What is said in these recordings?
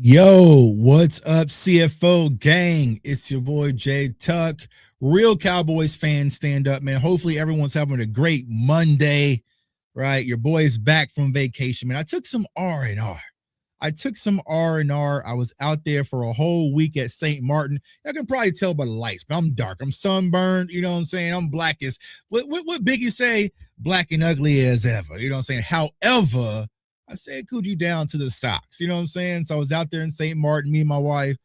Yo, what's up, CFO gang? It's your boy Jay Tuck. Real Cowboys fans, stand up, man. Hopefully everyone's having a great Monday, right? Your boy is back from vacation, man. I took some R&R. I was out there for a whole week at St. Martin. I can probably tell by the lights, but I'm dark. I'm sunburned. You know what I'm saying? I'm black as what Biggie say? Black and ugly as ever. You know what I'm saying? However, I said, cooled you down to the socks. You know what I'm saying? So I was out there in St. Martin, me and my wife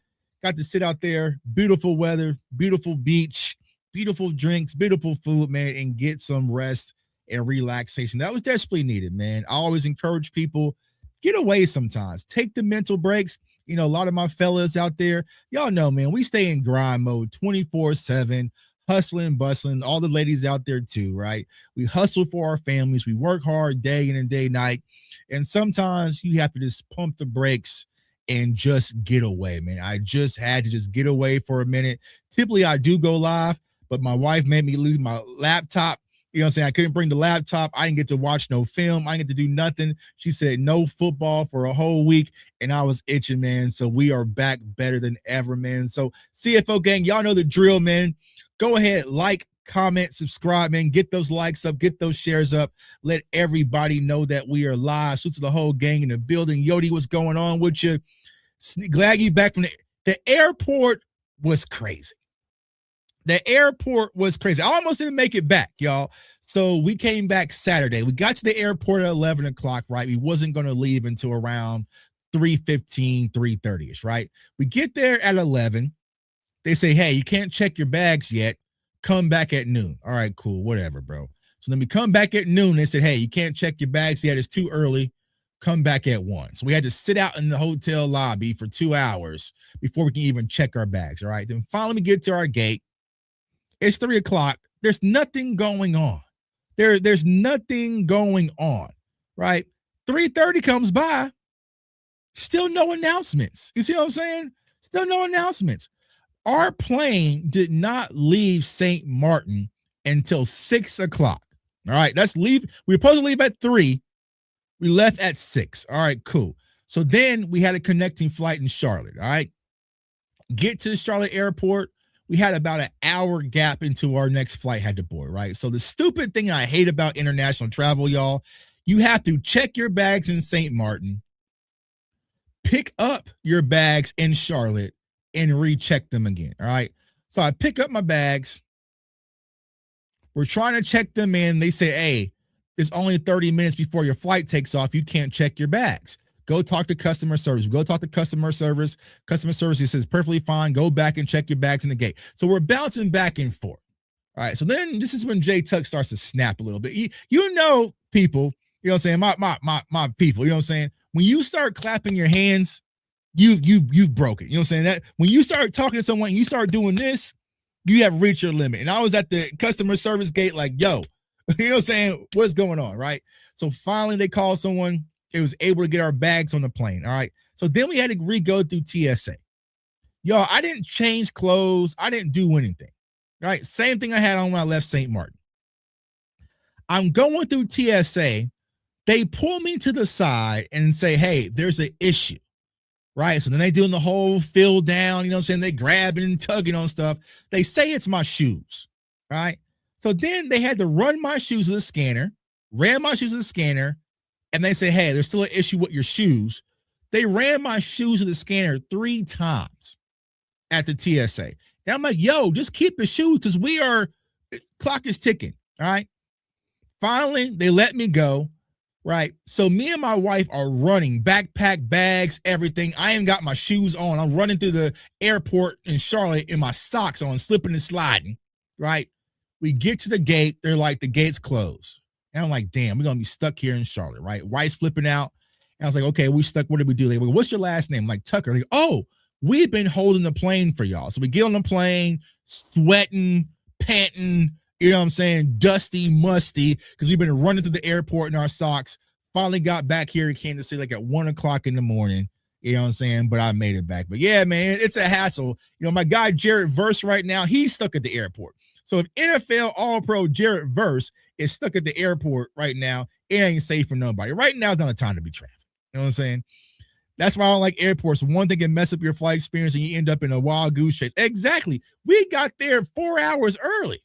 got to sit out there, beautiful weather, beautiful beach, beautiful drinks, beautiful food, man, and get some rest and relaxation. That was desperately needed, man. I always encourage people, get away sometimes. Take the mental breaks. You know, a lot of my fellas out there, y'all know, man, we stay in grind mode 24/7, hustling, bustling. All the ladies out there too, right? We hustle for our families. We work hard day in and day night. And sometimes you have to just pump the brakes and just get away, man. I just had to just get away for a minute. Typically, I do go live, but my wife made me leave my laptop. You know what I'm saying? I couldn't bring the laptop. I didn't get to watch no film. I didn't get to do nothing. She said no football for a whole week, and I was itching, man. So we are back better than ever, man. So CFO gang, y'all know the drill, man. Go ahead, like, comment, subscribe, man. Get those likes up, get those shares up. Let everybody know that we are live. So to the whole gang in the building. Yodi, what's going on with you? Glad you back from the airport was crazy. The airport was crazy. I almost didn't make it back, y'all. So we came back Saturday. We got to the airport at 11 o'clock, right? We wasn't going to leave until around 3:15, 3:30ish, right? We get there at 11. They say, hey, you can't check your bags yet. Come back at noon. All right, cool, whatever, bro. So then we come back at noon. They said, hey, you can't check your bags yet. It's too early. Come back at 1. So we had to sit out in the hotel lobby for 2 hours before we can even check our bags, all right? Then finally we get to our gate. It's 3 o'clock. There's nothing going on. There's nothing going on, right? 3:30 comes by. Still no announcements. You see what I'm saying? Still no announcements. Our plane did not leave St. Martin until 6 o'clock. All right, let's leave. We were supposed to leave at 3. We left at 6. All right, cool. So then we had a connecting flight in Charlotte. All right, get to the Charlotte airport. We had about an hour gap into our next flight had to board, right? So the stupid thing I hate about international travel, y'all, you have to check your bags in St. Martin, pick up your bags in Charlotte, and recheck them again. All right. So I pick up my bags. We're trying to check them in. They say, hey, it's only 30 minutes before your flight takes off. You can't check your bags. Go talk to customer service. Go talk to customer service. Customer service says perfectly fine. Go back and check your bags in the gate. So we're bouncing back and forth. All right. So then this is when Jay Tuck starts to snap a little bit. You know, people, you know what I'm saying? My people, you know what I'm saying? When you start clapping your hands, you've broken. You know what I'm saying? That when you start talking to someone, you start doing this, you have reached your limit. And I was at the customer service gate like, yo, you know what I'm saying? What's going on? Right. So finally they called someone. It was able to get our bags on the plane. All right. So then we had to re-go through TSA. Y'all, I didn't change clothes. I didn't do anything. Right. Same thing I had on when I left St. Martin. I'm going through TSA. They pull me to the side and say, hey, there's an issue. Right. So then they doing the whole fill down, you know what I'm saying? They grabbing and tugging on stuff. They say it's my shoes. Right. So then they had to run my shoes to the scanner, ran my shoes to the scanner, and they say, hey, there's still an issue with your shoes. They ran my shoes to the scanner 3 times at the TSA. And I'm like, yo, just keep the shoes because clock is ticking. All right. Finally, they let me go. Right. So me and my wife are running, backpack, bags, everything. I ain't got my shoes on. I'm running through the airport in Charlotte in my socks on, slipping and sliding. Right. We get to the gate. They're like, the gate's closed. And I'm like, damn, we're going to be stuck here in Charlotte, right? Wife's flipping out. And I was like, okay, we stuck. What did we do? They go, what's your last name? I'm like, Tucker. They go, oh, we've been holding the plane for y'all. So we get on the plane, sweating, panting, you know what I'm saying? Dusty, musty, because we've been running through the airport in our socks. Finally got back here in Kansas City like at 1 o'clock in the morning. You know what I'm saying? But I made it back. But yeah, man, it's a hassle. You know, my guy, Jared Verse, right now, he's stuck at the airport. So if NFL All-Pro Jared Verse is stuck at the airport right now, it ain't safe for nobody. Right now is not a time to be trafficked. You know what I'm saying? That's why I don't like airports. One thing can mess up your flight experience and you end up in a wild goose chase. Exactly. We got there 4 hours early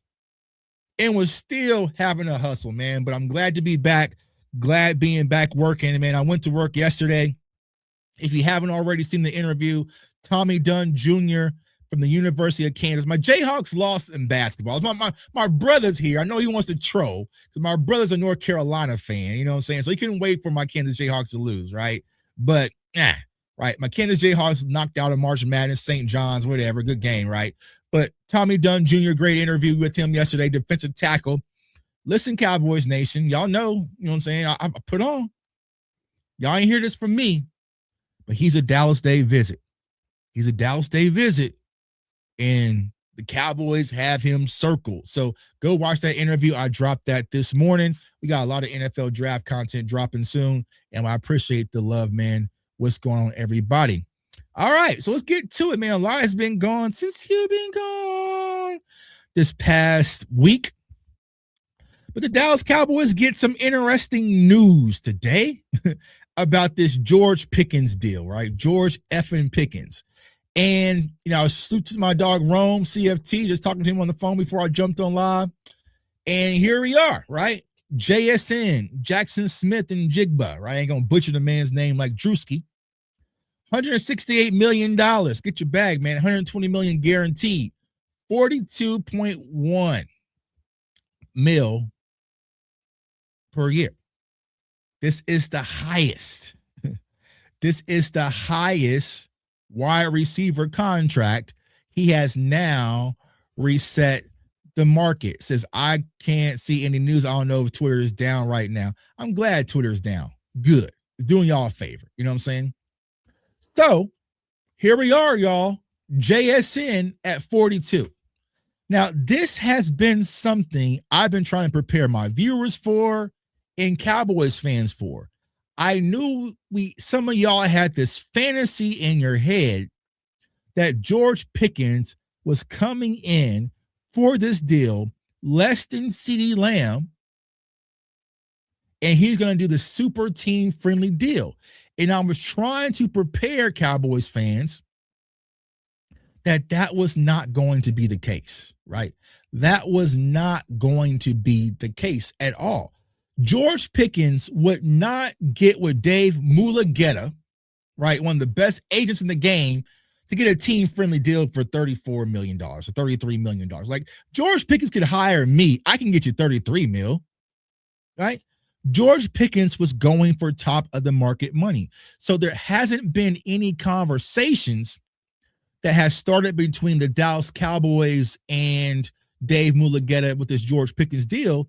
and was still having a hustle, man. But I'm glad to be back. Glad being back working. Man, I went to work yesterday. If you haven't already seen the interview, Tommy Dunn Jr. from the University of Kansas. My Jayhawks lost in basketball. My brother's here. I know he wants to troll because my brother's a North Carolina fan. You know what I'm saying? So he couldn't wait for my Kansas Jayhawks to lose, right? But, right. My Kansas Jayhawks knocked out of March Madness, St. John's, whatever. Good game, right? But Tommy Dunn Jr., great interview with him yesterday, defensive tackle. Listen, Cowboys Nation, y'all know, you know what I'm saying? I put on. Y'all ain't hear this from me, but he's a Dallas Day visit. He's a Dallas Day visit, and the Cowboys have him circled. So go watch that interview. I dropped that this morning. We got a lot of NFL draft content dropping soon, and I appreciate the love, man. What's going on, everybody? All right, so let's get to it, man. A lot has been gone since you've been gone this past week. But the Dallas Cowboys get some interesting news today about this George Pickens deal, right? George effing Pickens. And, you know, I was to my dog Rome, CFT, just talking to him on the phone before I jumped on live. And here we are, right? JSN, Jackson Smith and Jigba, right? I ain't going to butcher the man's name like Drewski. $168 million. Get your bag, man. $120 million guaranteed. 42.1 mil per year. This is the highest. This is the highest wide receiver contract. He has now reset the market. Says, I can't see any news. I don't know if Twitter is down right now. I'm glad Twitter's down. Good. It's doing y'all a favor. You know what I'm saying? So here we are, y'all. JSN at 42. Now, this has been something I've been trying to prepare my viewers for and Cowboys fans for. I knew some of y'all had this fantasy in your head that George Pickens was coming in for this deal less than CeeDee Lamb, and he's going to do the super team friendly deal. And I was trying to prepare Cowboys fans that was not going to be the case, right? That was not going to be the case at all. George Pickens would not get with Dave Mulageta, right, one of the best agents in the game, to get a team-friendly deal for $34 million or $33 million. Like, George Pickens could hire me. I can get you $33 million, right? George Pickens was going for top of the market money. So there hasn't been any conversations that has started between the Dallas Cowboys and Dave Mulugeta with this George Pickens deal.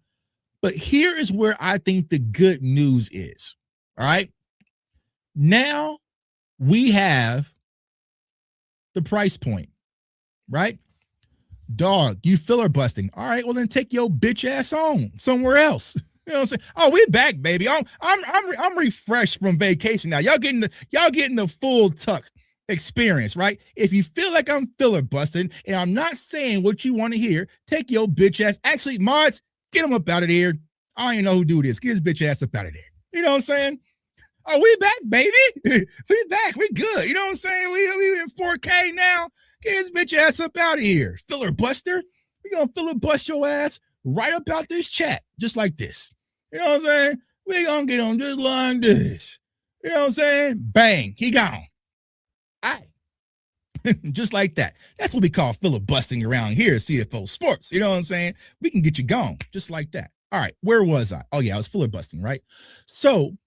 But here is where I think the good news is. All right. Now we have the price point, right? Dog, you filibustering. All right, well then take your bitch ass on somewhere else. You know what I'm saying? Oh, we back, baby. I'm refreshed from vacation now. Y'all getting the full tuck experience, right? If you feel like I'm filibustering and I'm not saying what you want to hear, take your bitch ass. Actually, mods, get him up out of here. I don't even know who do this. Get his bitch ass up out of there. You know what I'm saying? Oh, we back, baby. We back. We good. You know what I'm saying? We in 4K now. Get his bitch ass up out of here. Filibuster. We gonna filibust your ass right up out this chat, just like this. You know what I'm saying? We gonna get on just like this. You know what I'm saying? Bang. He gone. All right. Just like that. That's what we call filibustering around here at CFO Sports. You know what I'm saying? We can get you gone just like that. All right. Where was I? Oh, yeah, I was filibustering, right? So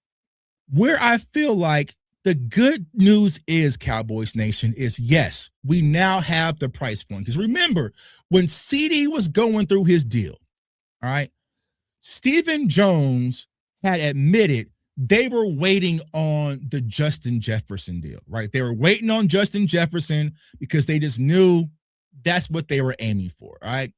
where I feel like the good news is, Cowboys Nation, is yes, we now have the price point. Because remember, when CD was going through his deal, all right, Stephen Jones had admitted they were waiting on the Justin Jefferson deal, right? They were waiting on Justin Jefferson because they just knew that's what they were aiming for, all right?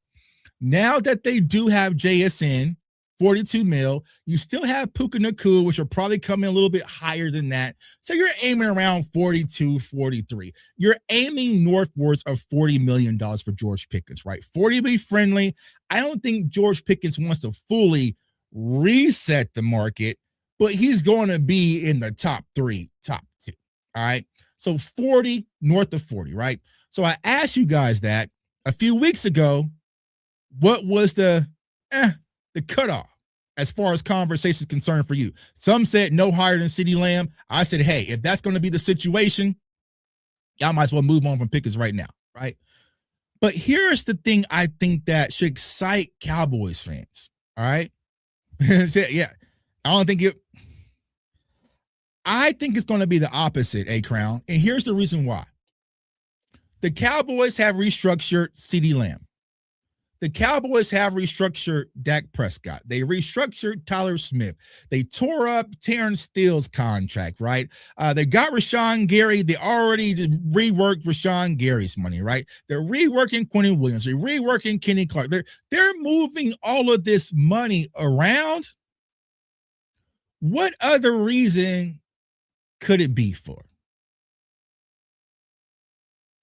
Now that they do have JSN, 42 mil, you still have Puka Nacua, which will probably come in a little bit higher than that. So you're aiming around 42, 43. You're aiming northwards of $40 million for George Pickens, right? 40 be friendly. I don't think George Pickens wants to fully reset the market, but he's going to be in the top 3, top 2. All right. So 40, north of 40, right? So I asked you guys that a few weeks ago, what was the cutoff as far as conversation is concerned for you? Some said no higher than CeeDee Lamb. I said, hey, if that's going to be the situation, y'all might as well move on from Pickens right now, right? But here's the thing I think that should excite Cowboys fans, all right? Yeah, I think it's going to be the opposite, A-Crown, and here's the reason why. The Cowboys have restructured CeeDee Lamb. The Cowboys have restructured Dak Prescott. They restructured Tyler Smith. They tore up Terrence Steele's contract, right? They got Rashawn Gary. They already reworked Rashawn Gary's money, right? They're reworking Quentin Williams. They're reworking Kenny Clark. They're moving all of this money around. What other reason could it be for?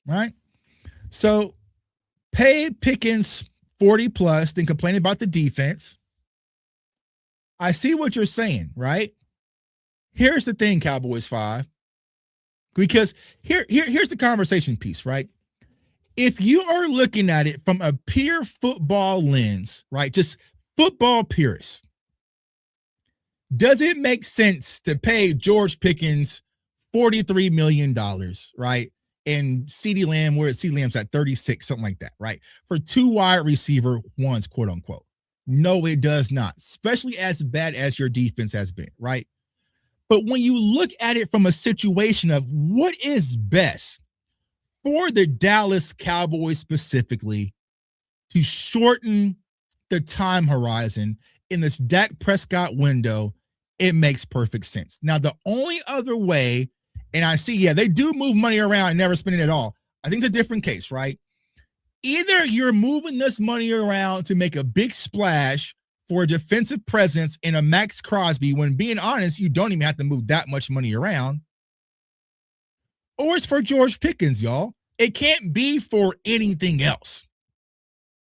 Right? So pay Pickens 40 plus, then complain about the defense. I see what you're saying, right? Here's the thing, Cowboys 5. Because here's the conversation piece, right? If you are looking at it from a pure football lens, right? Just football purists, does it make sense to pay George Pickens $43 million, right? And CeeDee Lamb, where CeeDee Lamb's at 36, something like that, right? For 2 wide receiver ones, quote unquote. No, it does not, especially as bad as your defense has been, right? But when you look at it from a situation of what is best for the Dallas Cowboys specifically to shorten the time horizon in this Dak Prescott window, it makes perfect sense. Now, the only other way, and I see, yeah, they do move money around and never spend it at all. I think it's a different case, right? Either you're moving this money around to make a big splash for a defensive presence in a Max Crosby, when being honest, you don't even have to move that much money around. Or it's for George Pickens, y'all. It can't be for anything else,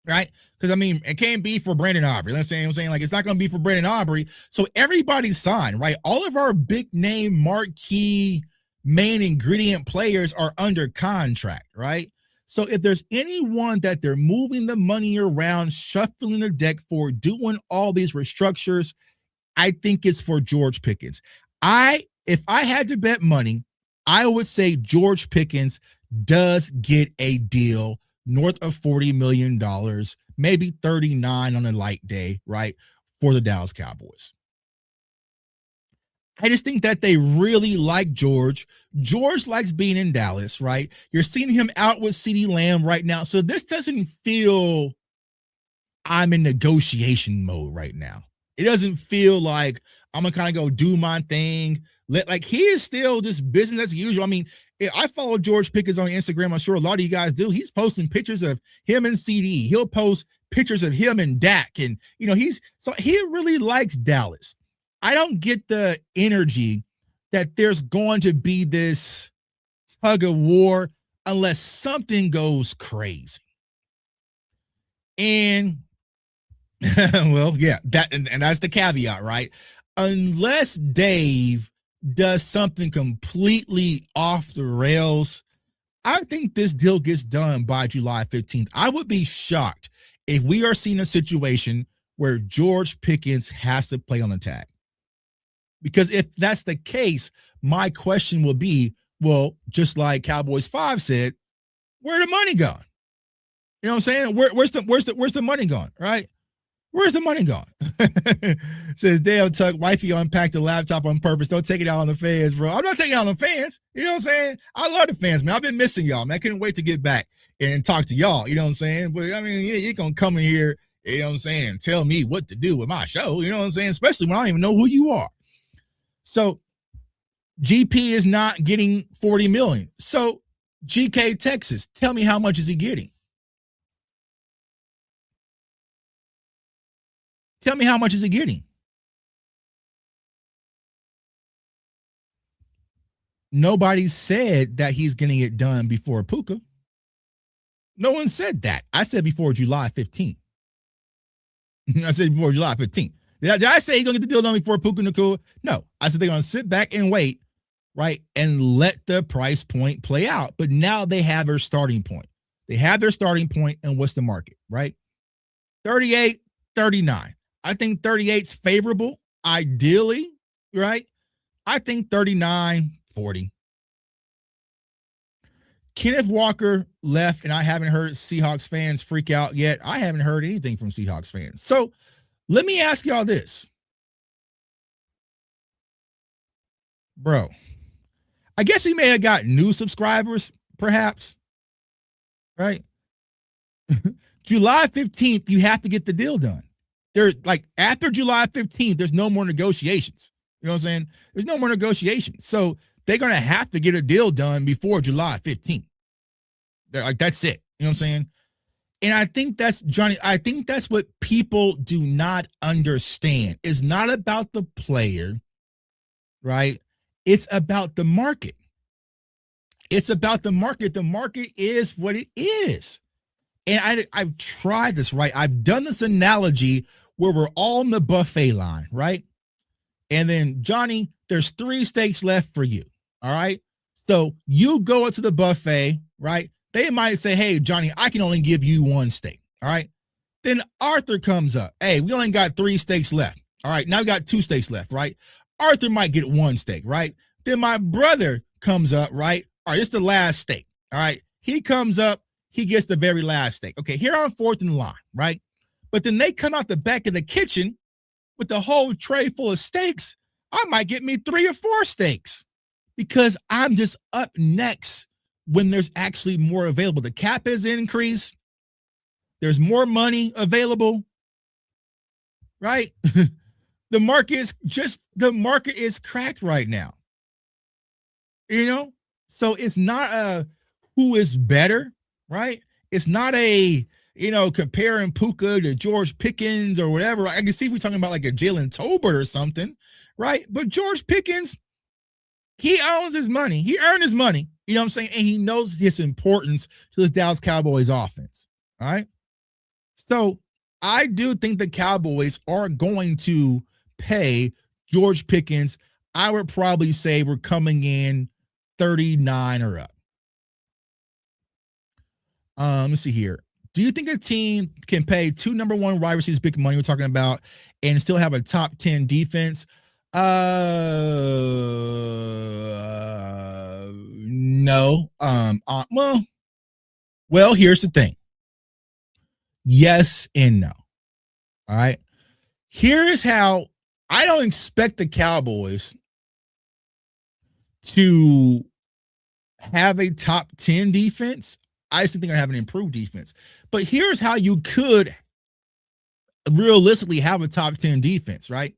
right? Because, I mean, it can't be for Brandon Aubrey. Let's say, I'm saying, like, it's not going to be for Brandon Aubrey. So everybody's signed, right? All of our big name marquee main ingredient players are under contract, right? So if there's anyone that they're moving the money around, shuffling the deck for, doing all these restructures, I think it's for George Pickens. If I had to bet money, I would say George Pickens does get a deal north of $40 million, maybe 39 on a light day, right, for the Dallas Cowboys. I just think that they really like George. George likes being in Dallas, right? You're seeing him out with CeeDee Lamb right now. So this doesn't feel I'm in negotiation mode right now. It doesn't feel like I'm gonna kind of go do my thing. Like he is still just business as usual. I mean, I follow George Pickens on Instagram. I'm sure a lot of you guys do. He's posting pictures of him and CD. He'll post pictures of him and Dak, and he really likes Dallas. I don't get the energy that there's going to be this tug of war unless something goes crazy. And well, yeah, and that's the caveat, right? Unless Dave does something completely off the rails, I think this deal gets done by July 15th. I would be shocked if we are seeing a situation where George Pickens has to play on the tag. Because if that's the case, my question will be, well, just like Cowboys 5 said, where the money gone? You know what I'm saying? Where's the money gone, right? Where's the money gone? Says Dale Tuck, wifey unpacked the laptop on purpose. Don't take it out on the fans, bro. I'm not taking it out on the fans. You know what I'm saying? I love the fans, man. I've been missing y'all, man. I couldn't wait to get back and talk to y'all. You know what I'm saying? But I mean, you're going to come in here, you know what I'm saying, and tell me what to do with my show. You know what I'm saying? Especially when I don't even know who you are. So GP is not getting $40 million. So GK Texas, tell me how much is he getting? Tell me how much is he getting? Nobody said that he's getting it done before Puka. No one said that. I said before July 15th. I said before July 15th. Did I say he's going to get the deal done before Puka Nacua? No. I said they're going to sit back and wait, right, and let the price point play out. But now they have their starting point. They have their starting point, and what's the market, right? 38, 39. I think 38's favorable, ideally, right? I think 39, 40. Kenneth Walker left, and I haven't heard Seahawks fans freak out yet. I haven't heard anything from Seahawks fans. So let me ask y'all this. Bro, I guess we may have got new subscribers, perhaps, right? July 15th, you have to get the deal done. There's like after July 15th, there's no more negotiations. You know what I'm saying? There's no more negotiations. So they're going to have to get a deal done before July 15th. They're like, that's it. You know what I'm saying? And I think that's, Johnny, I think that's what people do not understand. It's not about the player, right? It's about the market. It's about the market. The market is what it is. And I've tried this, right? I've done this analogy where we're all on the buffet line, right? And then, Johnny, there's 3 steaks left for you, all right? So you go into the buffet, right? They might say, hey, Johnny, I can only give you 1 steak, all right? Then Arthur comes up. Hey, we only got 3 steaks left. All right, now we got 2 steaks left, right? Arthur might get 1 steak, right? Then my brother comes up, right? All right, it's the last steak, all right? He comes up. He gets the very last steak. Okay, here on 4th and line, right? But then they come out the back of the kitchen with the whole tray full of steaks. I might get me 3 or 4 steaks because I'm just up next when there's actually more available. The cap has increased. There's more money available, right? The market is cracked right now. You know? So it's not a who is better, right? It's not a, comparing Puka to George Pickens or whatever. I can see we're talking about like a Jalen Tolbert or something, right? But George Pickens, he owns his money. He earned his money. You know what I'm saying? And he knows his importance to this Dallas Cowboys offense. All right. So I do think the Cowboys are going to pay George Pickens. I would probably say we're coming in 39 or up. Let's see here. Do you think a team can pay 2 number 1 wide receivers big money we're talking about and still have a top 10 defense? No. Well, here's the thing. Yes and no. All right. Here is how I don't expect the Cowboys to have a top 10 defense. I just think they're having an improved defense. But here's how you could realistically have a top 10 defense, right?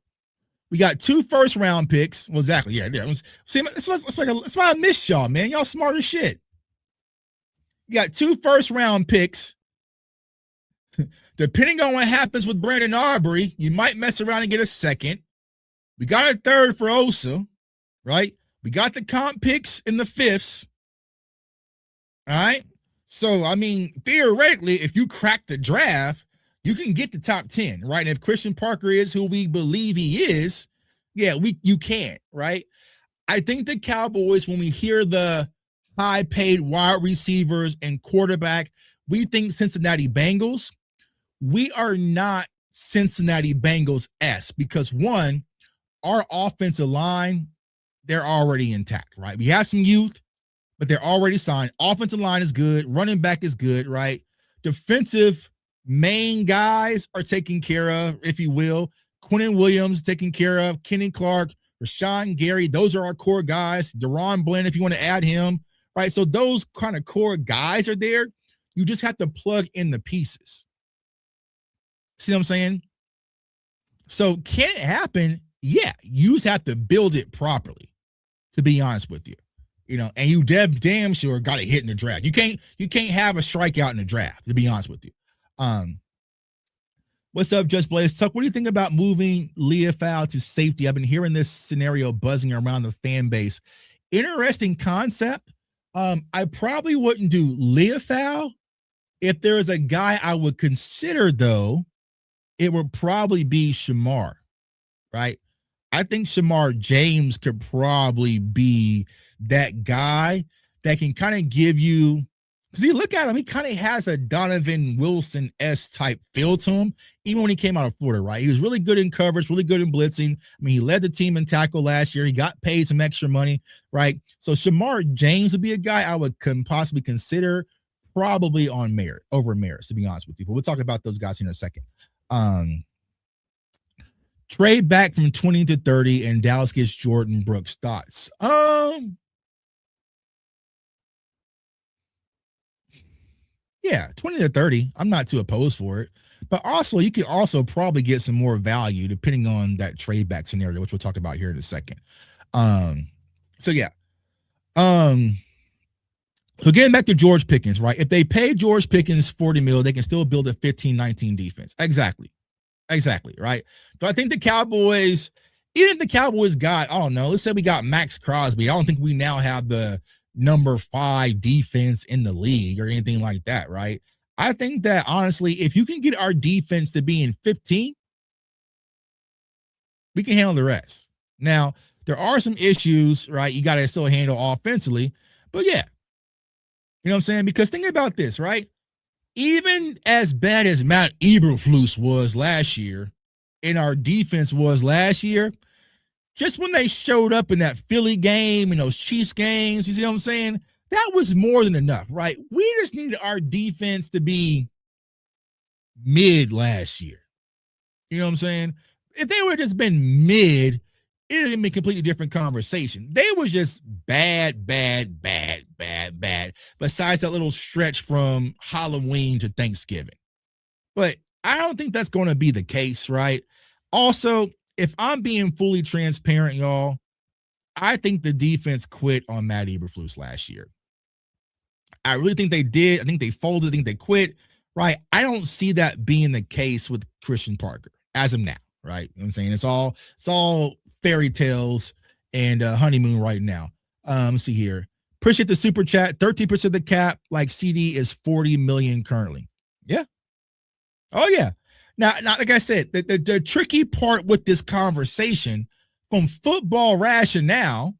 We got 2 first-round picks. Well, exactly. Yeah. See, that's why I missed y'all, man. Y'all smart as shit. You got 2 first-round picks. Depending on what happens with Brandon Aubrey, you might mess around and get a second. We got a third for Osa, right? We got the comp picks in the fifths. All right. So, I mean, theoretically, if you crack the draft, you can get the top 10, right? And if Christian Parker is who we believe he is, yeah, you can, right? I think the Cowboys, when we hear the high-paid wide receivers and quarterback, we think Cincinnati Bengals. We are not Cincinnati Bengals-esque because, one, our offensive line, they're already intact, right? We have some youth, but they're already signed. Offensive line is good. Running back is good, right? Defensive main guys are taken care of, if you will. Quinnen Williams taken care of. Kenny Clark, Rashawn Gary, those are our core guys. Deron Bland, if you want to add him, right? So those kind of core guys are there. You just have to plug in the pieces. See what I'm saying? So can it happen? Yeah, you just have to build it properly, to be honest with you. You know, and you damn sure got to hit in the draft. You can't have a strikeout in the draft, to be honest with you. What's up, Just Blaze? Tuck, what do you think about moving Leofau to safety? I've been hearing this scenario buzzing around the fan base. Interesting concept. I probably wouldn't do Leofau. If there is a guy I would consider, though, it would probably be Shamar, right? I think Shamar James could probably be that guy that can kind of give you, because you look at him, he kind of has a Donovan Wilson-esque type feel to him, even when he came out of Florida, right? He was really good in coverage, really good in blitzing. I mean, he led the team in tackle last year. He got paid some extra money, right? So Shamar James would be a guy I would possibly consider probably on merit, over Maris, to be honest with you. But we'll talk about those guys in a second. Trade back from 20 to 30 and Dallas gets Jordan Brooks. Thoughts? Yeah, 20 to 30. I'm not too opposed for it. But also, you could also probably get some more value depending on that trade back scenario, which we'll talk about here in a second. So yeah. So getting back to George Pickens, right? If they pay George Pickens $40 million, they can still build a 15-19 defense. Exactly, right? But I think the Cowboys, even if the Cowboys got, I don't know, let's say we got Max Crosby, I don't think we now have the number 5 defense in the league or anything like that, right? I think that, honestly, if you can get our defense to be in 15, we can handle the rest. Now, there are some issues, right? You got to still handle offensively, but yeah. You know what I'm saying? Because think about this, right? Even as bad as Matt Eberflus was last year, and our defense was last year, just when they showed up in that Philly game and those Chiefs games, you see what I'm saying? That was more than enough, right? We just needed our defense to be mid last year. You know what I'm saying? If they would have just been mid, it would have been a completely different conversation. They was just bad. Besides that little stretch from Halloween to Thanksgiving. But I don't think that's going to be the case, right? Also, if I'm being fully transparent, y'all, I think the defense quit on Matt Eberflus last year. I really think they did. I think they folded. I think they quit, right? I don't see that being the case with Christian Parker as of now, right? You know what I'm saying? It's all fairy tales and honeymoon right now. Let's see here. Appreciate the super chat. 13% of the cap, like CD, is 40 million currently. Yeah. Oh yeah. Now, like I said, the tricky part with this conversation from football rationale,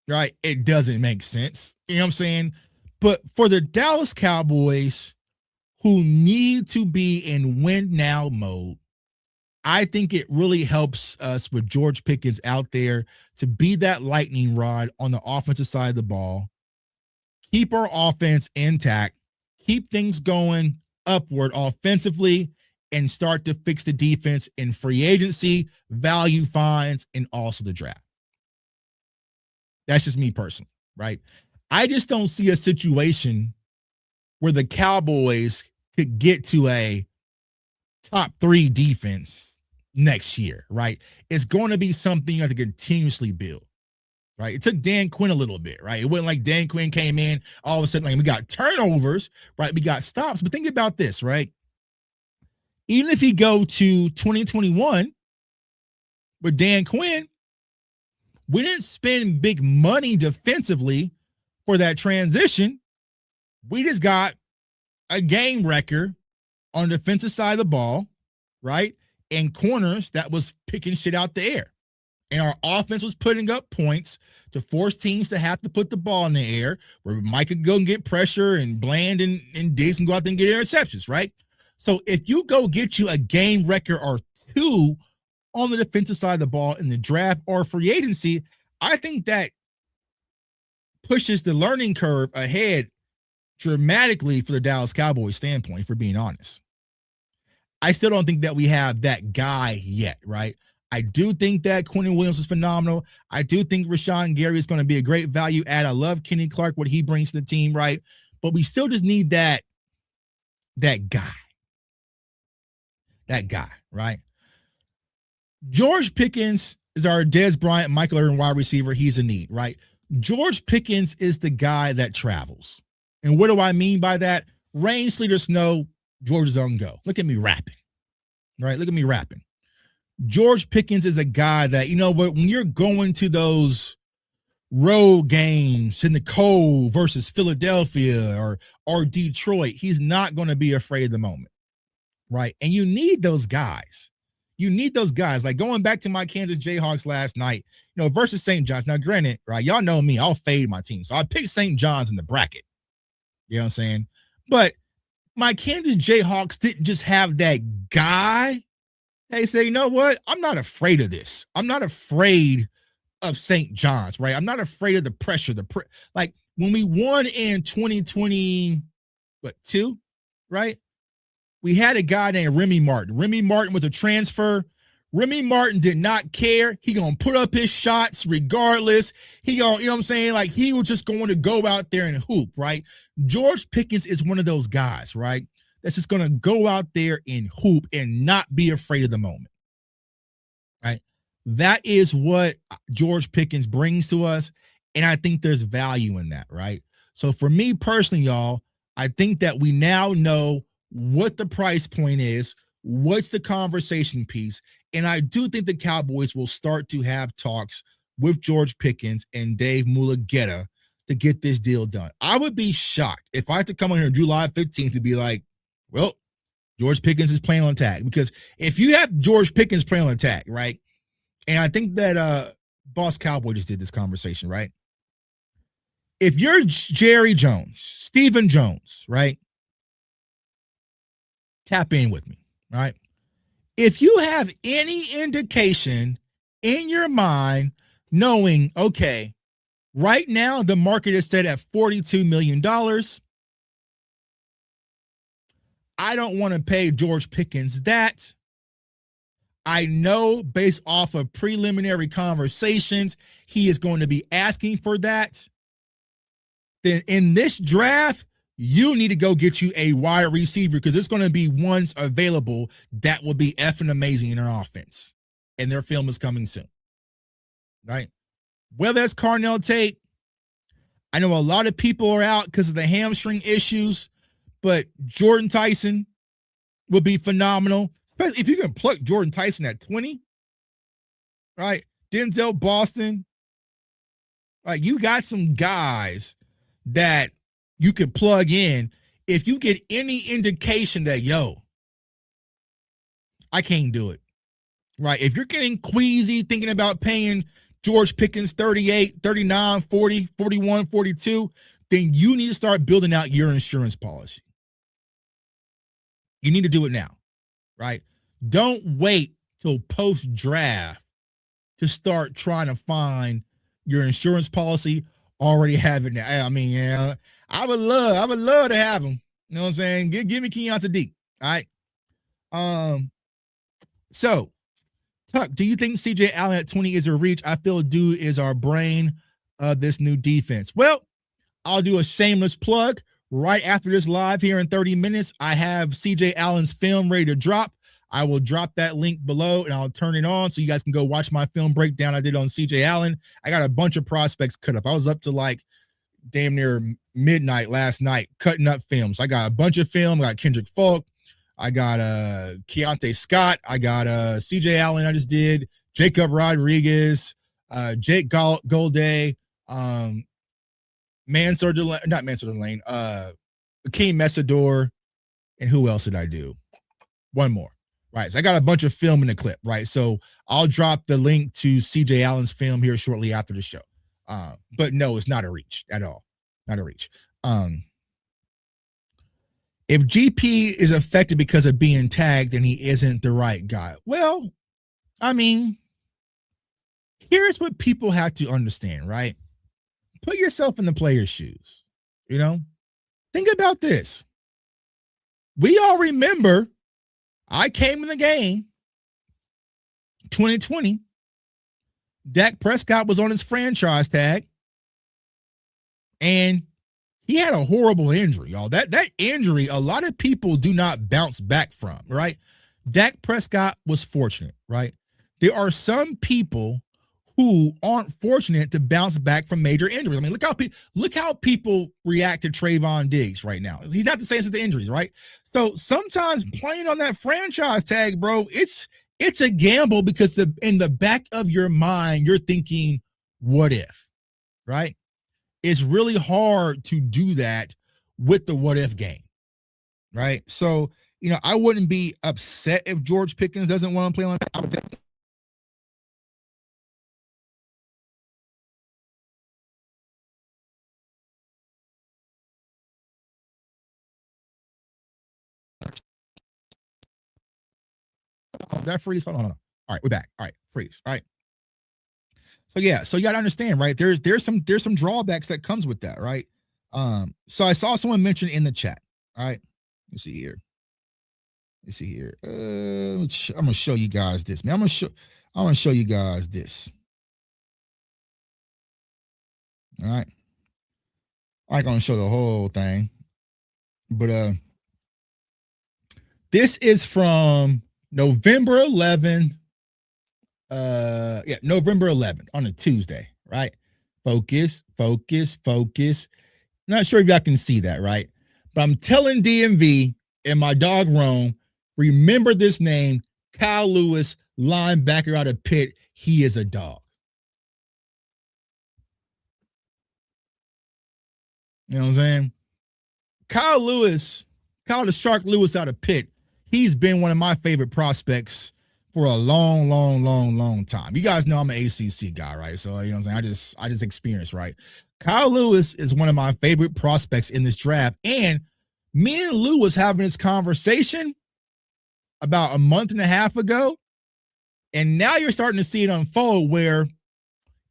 right? It doesn't make sense. You know what I'm saying? But for the Dallas Cowboys, who need to be in win now mode, I think it really helps us with George Pickens out there to be that lightning rod on the offensive side of the ball, keep our offense intact, keep things going upward offensively, and start to fix the defense in free agency, value finds, and also the draft. That's just me personally, right? I just don't see a situation where the Cowboys could get to a top 3 defense next year, right? It's going to be something you have to continuously build, right? It took Dan Quinn a little bit, right? It wasn't like Dan Quinn came in, all of a sudden, like we got turnovers, right? We got stops. But think about this, right? Even if you go to 2021 with Dan Quinn, we didn't spend big money defensively for that transition. We just got a game wrecker on the defensive side of the ball, right? And corners that was picking shit out the air. And our offense was putting up points to force teams to have to put the ball in the air where Mike could go and get pressure and Bland and Diggs can go out there and get interceptions, right? So if you go get you a game wrecker or two on the defensive side of the ball in the draft or free agency, I think that pushes the learning curve ahead dramatically for the Dallas Cowboys standpoint, for being honest. I still don't think that we have that guy yet, right? I do think that Quentin Williams is phenomenal. I do think Rashawn Gary is going to be a great value add. I love Kenny Clark, what he brings to the team, right? But we still just need that guy. That guy, right? George Pickens is our Dez Bryant, Michael Irvin wide receiver. He's a need, right? George Pickens is the guy that travels. And what do I mean by that? Rain, sleet, or snow, George is on go. Look at me rapping, right? Look at me rapping. George Pickens is a guy that, you know, when you're going to those road games in the cold versus Philadelphia or Detroit, he's not going to be afraid of the moment, right? And you need those guys. You need those guys. Like going back to my Kansas Jayhawks last night, you know, versus St. John's. Now, granted, right, y'all know me, I'll fade my team. So I picked St. John's in the bracket. You know what I'm saying? But my Kansas Jayhawks didn't just have that guy. They say, you know what? I'm not afraid of this. I'm not afraid of St. John's, right? I'm not afraid of the pressure. Like when we won in 2022, right? We had a guy named Remy Martin. Remy Martin was a transfer. Remy Martin did not care. He gonna put up his shots regardless. He gonna, you know what I'm saying? Like he was just going to go out there and hoop, right? George Pickens is one of those guys, right? That's just going to go out there and hoop and not be afraid of the moment, right? That is what George Pickens brings to us, and I think there's value in that, right? So for me personally, y'all, I think that we now know what the price point is, what's the conversation piece, and I do think the Cowboys will start to have talks with George Pickens and Dave Mulugheta to get this deal done. I would be shocked if I had to come on here July 15th to be like, well, George Pickens is playing on tag, because if you have George Pickens playing on tag, right? And I think that Boss Cowboy just did this conversation, right? If you're Jerry Jones, Stephen Jones, right? Tap in with me, right? If you have any indication in your mind knowing, okay, right now the market is set at $42 million. I don't want to pay George Pickens that. I know based off of preliminary conversations, he is going to be asking for that. Then in this draft, you need to go get you a wide receiver, because it's going to be ones available that will be effing amazing in our offense. And their film is coming soon. Right? Whether that's Carnell Tate, I know a lot of people are out because of the hamstring issues. But Jordan Tyson would be phenomenal, especially if you can pluck Jordan Tyson at 20, right? Denzel Boston. Like, you got some guys that you could plug in. If you get any indication that, yo, I can't do it, right? If you're getting queasy thinking about paying George Pickens 38, 39, 40, 41, 42, then you need to start building out your insurance policy. You need to do it now, right? Don't wait till post-draft to start trying to find your insurance policy. Already have it now. I mean, yeah, I would love to have them. You know what I'm saying? Give me Keontae Sadiq. All right. So, Tuck, do you think CJ Allen at 20 is a reach? I feel dude is our brain. of this new defense? Well, I'll do a shameless plug right after this live here in 30 minutes. I have CJ Allen's film ready to drop. I will drop that link below and I'll turn it on so you guys can go watch my film breakdown I did on CJ Allen. I got a bunch of prospects cut up. I was up to like damn near midnight last night cutting up films. I got a bunch of film. I got Kendrick Falk. I got Keontae Scott. I got CJ Allen I just did. Jacob Rodriguez. Jake Golday. Mansour Delane, not Mansour Delane, Akeem Messador, and who else did I do? One more, right? So I got a bunch of film in the clip, right? So I'll drop the link to CJ Allen's film here shortly after the show. But no, it's not a reach at all. Not a reach. If GP is affected because of being tagged, then he isn't the right guy. Well, I mean, here's what people have to understand, right? Put yourself in the player's shoes, you know? Think about this. We all remember I came in the game 2020. Dak Prescott was on his franchise tag, and he had a horrible injury, y'all. That injury, a lot of people do not bounce back from, right? Dak Prescott was fortunate, right? There are some people who aren't fortunate to bounce back from major injuries. I mean, look how people react to Trayvon Diggs right now. He's not the same as the injuries, right? So sometimes playing on that franchise tag, bro, it's a gamble because in the back of your mind, you're thinking, what if, right? It's really hard to do that with the what if game, right? So, I wouldn't be upset if George Pickens doesn't want to play on that. I would definitely. Did I freeze? Hold on. All right, we're back. All right, freeze. All right. So yeah, so you gotta understand, right? There's some drawbacks that comes with that, right? So I saw someone mention in the chat. All right, let's see here. I'm gonna show you guys this, man. I'm gonna show you guys this. All right, I'm not gonna show the whole thing, but this is from November 11th. November 11th on a Tuesday, right? Focus. Not sure if y'all can see that, right? But I'm telling DMV and my dog Rome, remember this name, Kyle Lewis, linebacker out of Pitt. He is a dog. You know what I'm saying? Kyle the Shark Lewis out of Pitt, he's been one of my favorite prospects for a long time. You guys know I'm an ACC guy, right? So, you know what I'm saying? I just experienced, right? Kyle Lewis is one of my favorite prospects in this draft. And me and Lou was having this conversation about a month and a half ago. And now you're starting to see it unfold where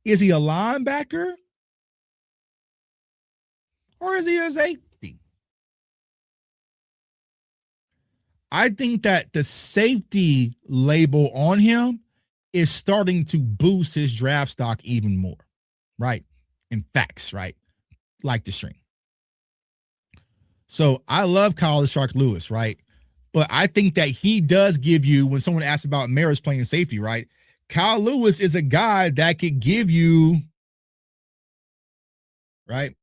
is he a linebacker or is he a safety? I think that the safety label on him is starting to boost his draft stock even more, right? In facts, right? Like the string. So I love Kyle the Shark Lewis, right? But I think that he does give you, when someone asks about Maris playing safety, right? Kyle Lewis is a guy that could give you, right,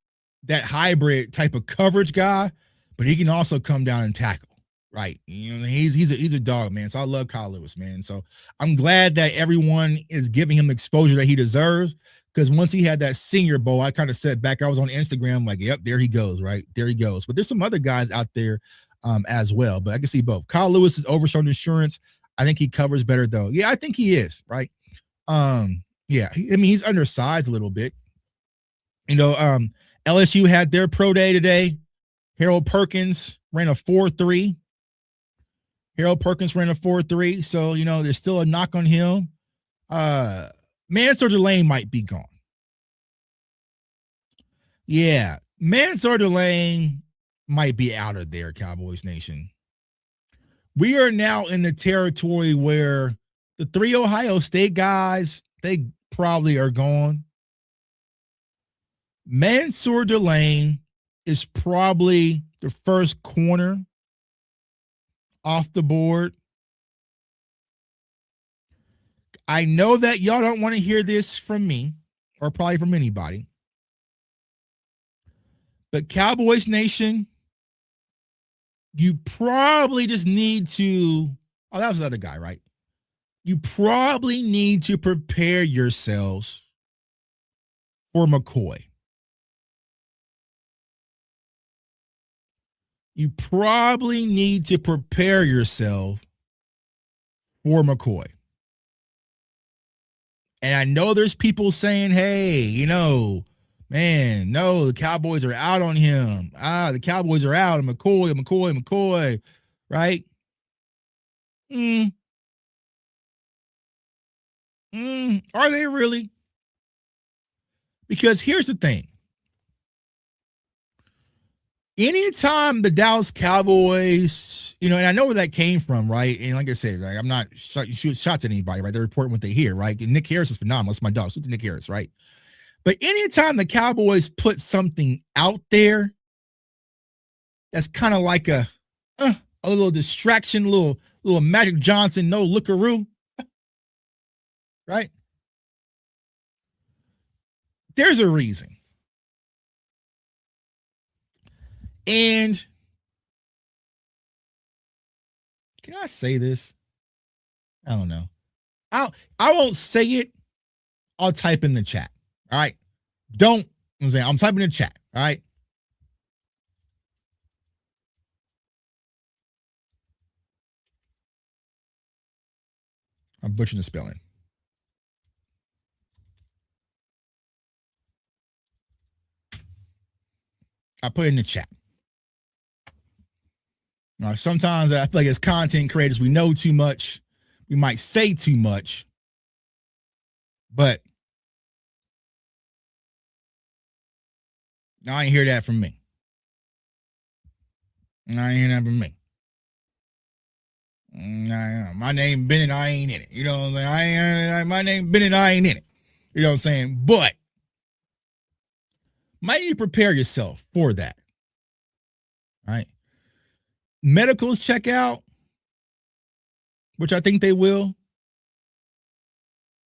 that hybrid type of coverage guy, but he can also come down and tackle. Right. He's a dog, man. So I love Kyle Lewis, man. So I'm glad that everyone is giving him the exposure that he deserves. Because once he had that Senior Bowl, I kind of sat back. I was on Instagram like, yep, there he goes, right? There he goes. But there's some other guys out there as well. But I can see both. Kyle Lewis is overshot insurance. I think he covers better, though. Yeah, I think he is, right? He's undersized a little bit. LSU had their pro day today. Harold Perkins ran a 4.3. Harold Perkins ran a 4.3, so there's still a knock on him. Mansour Delane might be gone. Yeah, Mansour Delane might be out of there, Cowboys Nation. We are now in the territory where the 3 Ohio State guys, they probably are gone. Mansour Delane is probably the first corner off the board. I know that y'all don't want to hear this from me or probably from anybody. But Cowboys Nation, you probably just need to. Oh, that was the other guy, right? You probably need to prepare yourselves for McCoy. You probably need to prepare yourself for McCoy. And I know there's people saying, hey, man, no, the Cowboys are out on him. The Cowboys are out on McCoy, right? Are they really? Because here's the thing. Anytime the Dallas Cowboys, and I know where that came from, right? And like I said, right, I'm not shooting shots at anybody, right? They're reporting what they hear, right? And Nick Harris is phenomenal. It's my dog. Shoot to Nick Harris, right? But anytime the Cowboys put something out there that's kind of like a little distraction, little Magic Johnson, no lookaroo, right? There's a reason. And can I say this? I don't know. I won't say it. I'll type in the chat. All right. I'm typing in the chat. All right. I'm butchering the spelling. I put it in the chat. Now, sometimes I feel like as content creators, we know too much. We might say too much. But I ain't hear that from me. I ain't hear that from me. My name Bennett, I ain't in it. You know what I'm saying? My name Bennett, I ain't in it. You know what I'm saying? But might you prepare yourself for that. All right. Medicals check out, which I think they will.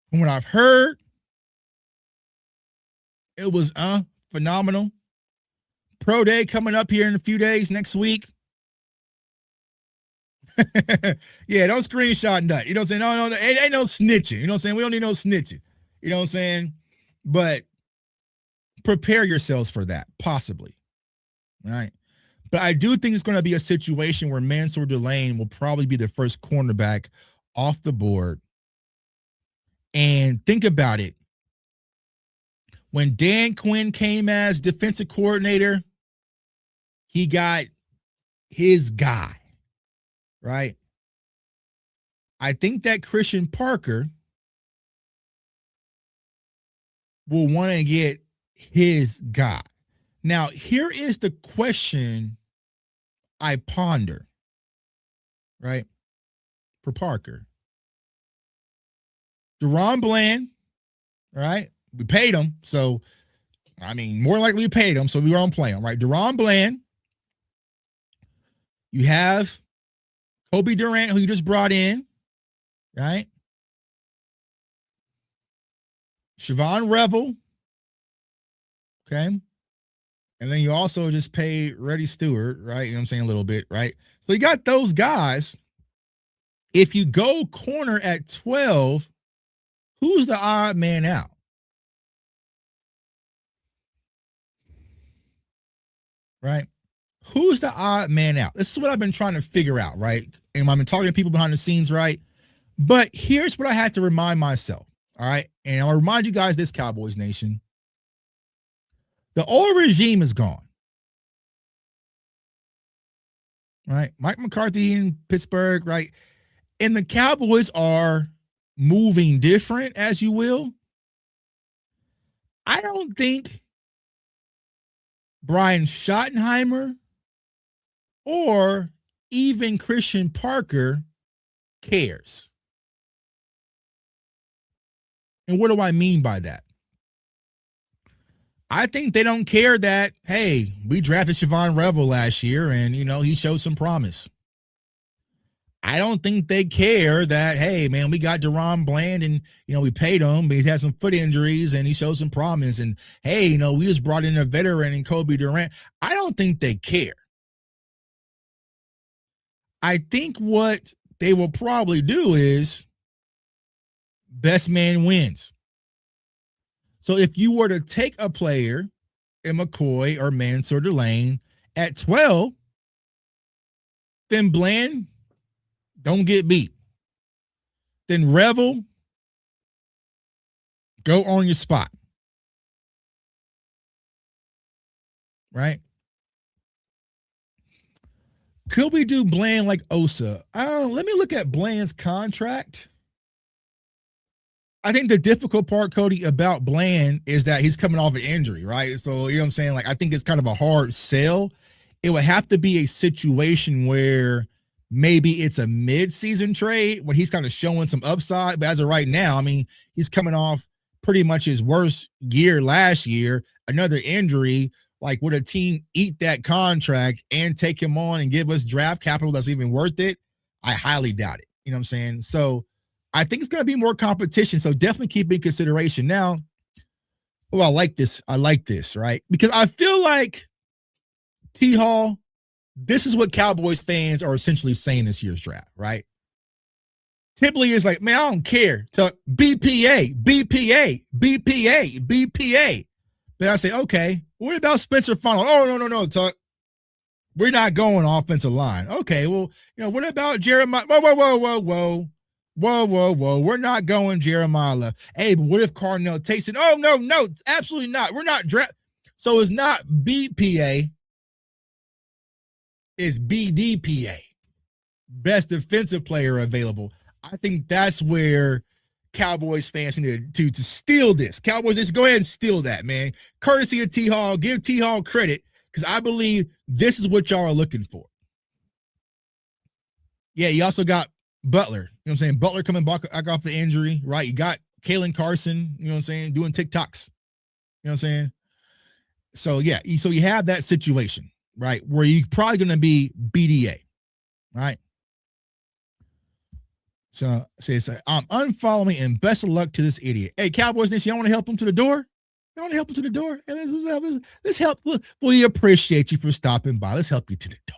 From what I've heard, it was phenomenal. Pro day coming up here in a few days next week. Yeah, don't screenshot nut. You know what I'm saying? No, ain't no snitching. You know what I'm saying? We don't need no snitching. You know what I'm saying? But prepare yourselves for that, possibly. All right. But I do think it's going to be a situation where Mansour Delane will probably be the first cornerback off the board. And think about it. When Dan Quinn came as defensive coordinator, he got his guy, right? I think that Christian Parker will want to get his guy. Now, here is the question I ponder, right? For Parker. DaRon Bland, right? We paid him. So, more likely we paid him. So we were on play him, right? DaRon Bland. You have Kobe Durant, who you just brought in, right? Siobhan Revel. Okay. And then you also just pay Reddy Stewart, right? You know what I'm saying? A little bit, right? So you got those guys. If you go corner at 12, who's the odd man out? Right? Who's the odd man out? This is what I've been trying to figure out, right? And I've been talking to people behind the scenes, right? But here's what I had to remind myself, all right? And I'll remind you guys this, Cowboys Nation. The old regime is gone. Right? Mike McCarthy in Pittsburgh, right? And the Cowboys are moving different, as you will. I don't think Brian Schottenheimer or even Christian Parker cares. And what do I mean by that? I think they don't care that, hey, we drafted Siobhan Revel last year and, he showed some promise. I don't think they care that, hey, man, we got Deron Bland and, we paid him, but he's had some foot injuries and he showed some promise. And, hey, we just brought in a veteran in Kobe Durant. I don't think they care. I think what they will probably do is best man wins. So if you were to take a player in McCoy or Mance or Delane at 12, then Bland don't get beat. Then Revel, go on your spot. Right? Could we do Bland like Osa? Let me look at Bland's contract. I think the difficult part, Cody, about Bland is that he's coming off an injury, right? So, you know what I'm saying? Like, I think it's kind of a hard sell. It would have to be a situation where maybe it's a mid-season trade when he's kind of showing some upside. But as of right now, I mean, he's coming off pretty much his worst year last year, another injury. Like, would a team eat that contract and take him on and give us draft capital that's even worth it? I highly doubt it. You know what I'm saying? So I think it's going to be more competition. So definitely keep in consideration. Now, I like this. I like this, right? Because I feel like T. Hall, this is what Cowboys fans are essentially saying this year's draft, right? Typically, it's like, man, I don't care. To BPA, BPA, BPA, BPA. Then I say, okay, what about Spencer Funnel? Oh, no, Tuck. We're not going offensive line. Okay, well, what about Jeremiah? Whoa. We're not going Jeremiah. Hey, but what if Cardinal takes it? Oh, no, absolutely not. We're not draft. So it's not BPA. It's BDPA. Best defensive player available. I think that's where Cowboys fans need to steal this. Cowboys, let's go ahead and steal that, man. Courtesy of T. Hall. Give T. Hall credit because I believe this is what y'all are looking for. Yeah, you also got Butler. You know what I'm saying? Butler coming back off the injury, right? You got Kalen Carson, you know what I'm saying, doing TikToks. You know what I'm saying? So, yeah, so you have that situation, right, where you're probably going to be BDA, right? So says, unfollow me and best of luck to this idiot. Hey, Cowboys Nation, y'all want to help him to the door? You want to help him to the door? Hey, let's help. We appreciate you for stopping by. Let's help you to the door.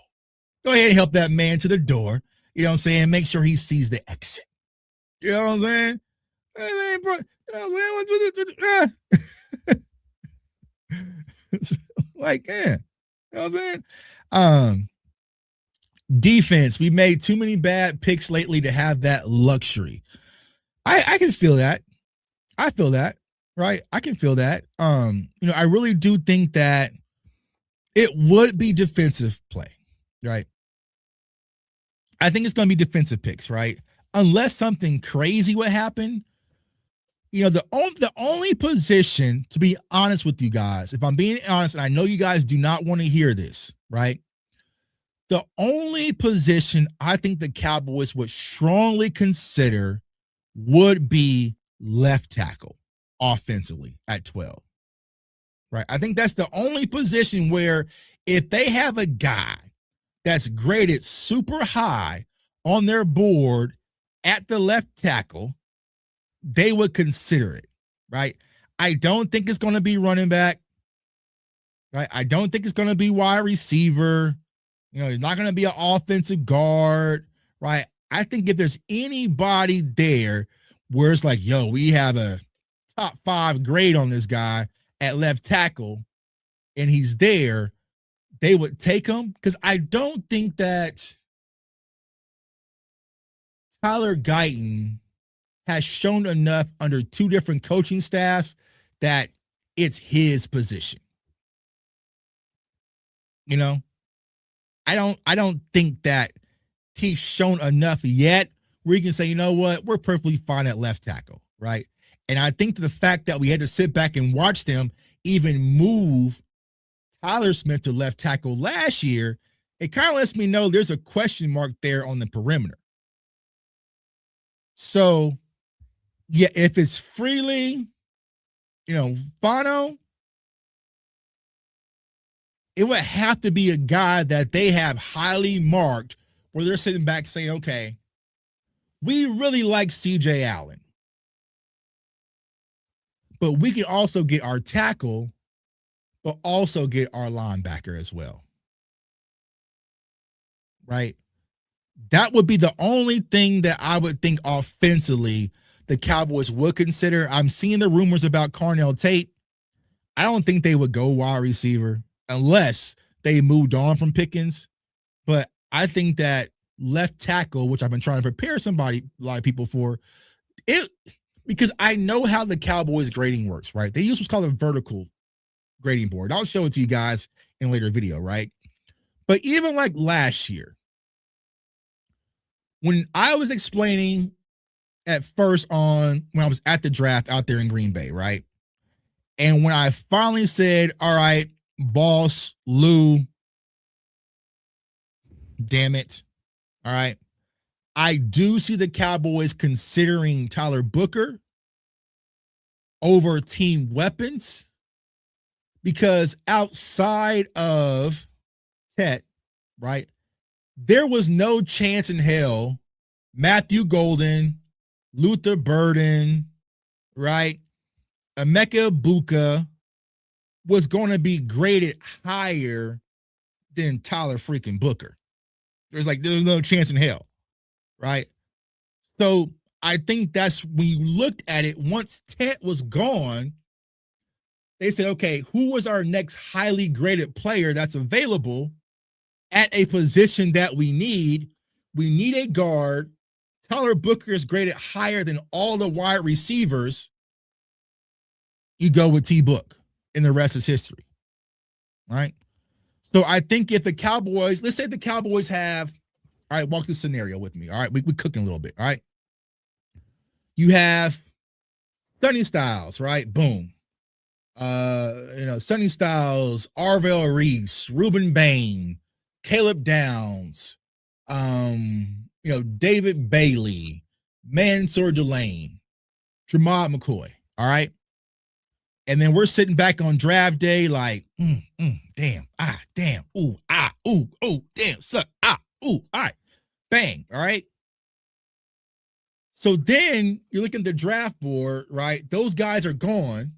Go ahead and help that man to the door. You know what I'm saying? Make sure he sees the exit. You know what I'm saying? Hey, bro, like, yeah. You know what I'm saying? Defense, we made too many bad picks lately to have that luxury. I can feel that. I feel that, right? I can feel that. I really do think that it would be defensive play, right? I think it's going to be defensive picks, right? Unless something crazy would happen. The only position, to be honest with you guys, if I'm being honest, and I know you guys do not want to hear this, right? The only position I think the Cowboys would strongly consider would be left tackle offensively at 12. Right? I think that's the only position where if they have a guy that's graded super high on their board at the left tackle, they would consider it, right? I don't think it's going to be running back, right? I don't think it's going to be wide receiver. He's not going to be an offensive guard, right? I think if there's anybody there where it's like, yo, we have a top 5 grade on this guy at left tackle and he's there, they would take him because I don't think that Tyler Guyton has shown enough under 2 different coaching staffs that it's his position. I don't think that he's shown enough yet where you can say, you know what, we're perfectly fine at left tackle, right? And I think the fact that we had to sit back and watch them even move Tyler Smith to left tackle last year, it kind of lets me know there's a question mark there on the perimeter. So, yeah, if it's Freely, Fano, it would have to be a guy that they have highly marked where they're sitting back saying, okay, we really like CJ Allen, but we can also get our tackle, but also get our linebacker as well. Right? That would be the only thing that I would think offensively the Cowboys would consider. I'm seeing the rumors about Carnell Tate. I don't think they would go wide receiver unless they moved on from Pickens. But I think that left tackle, which I've been trying to prepare a lot of people for, it because I know how the Cowboys grading works, right? They use what's called a vertical grading board. I'll show it to you guys in a later video, right? But even like last year, when I was explaining at first when I was at the draft out there in Green Bay, right? And when I finally said, all right, boss, Lou, damn it. All right. I do see the Cowboys considering Tyler Booker over team weapons because outside of Tet, right, there was no chance in hell Matthew Golden, Luther Burden, right, Emeka Buka was going to be graded higher than Tyler freaking Booker. There's no chance in hell, right? So I think that's when you looked at it, once Tet was gone, they said, okay, who was our next highly graded player that's available at a position that we need? We need a guard. Tyler Booker is graded higher than all the wide receivers. You go with T-Book, and the rest is history, right? So I think if the Cowboys, let's say the Cowboys have, all right, walk this scenario with me, all right? We're cooking a little bit, all right? You have Sonny Styles, right? Boom. Sonny Styles, Arvell Reese, Ruben Bain, Caleb Downs, David Bailey, Mansour Delane, Jamad McCoy, all right? And then we're sitting back on draft day like, damn, damn, damn, suck, all right, bang, all right? So then you're looking at the draft board, right? Those guys are gone.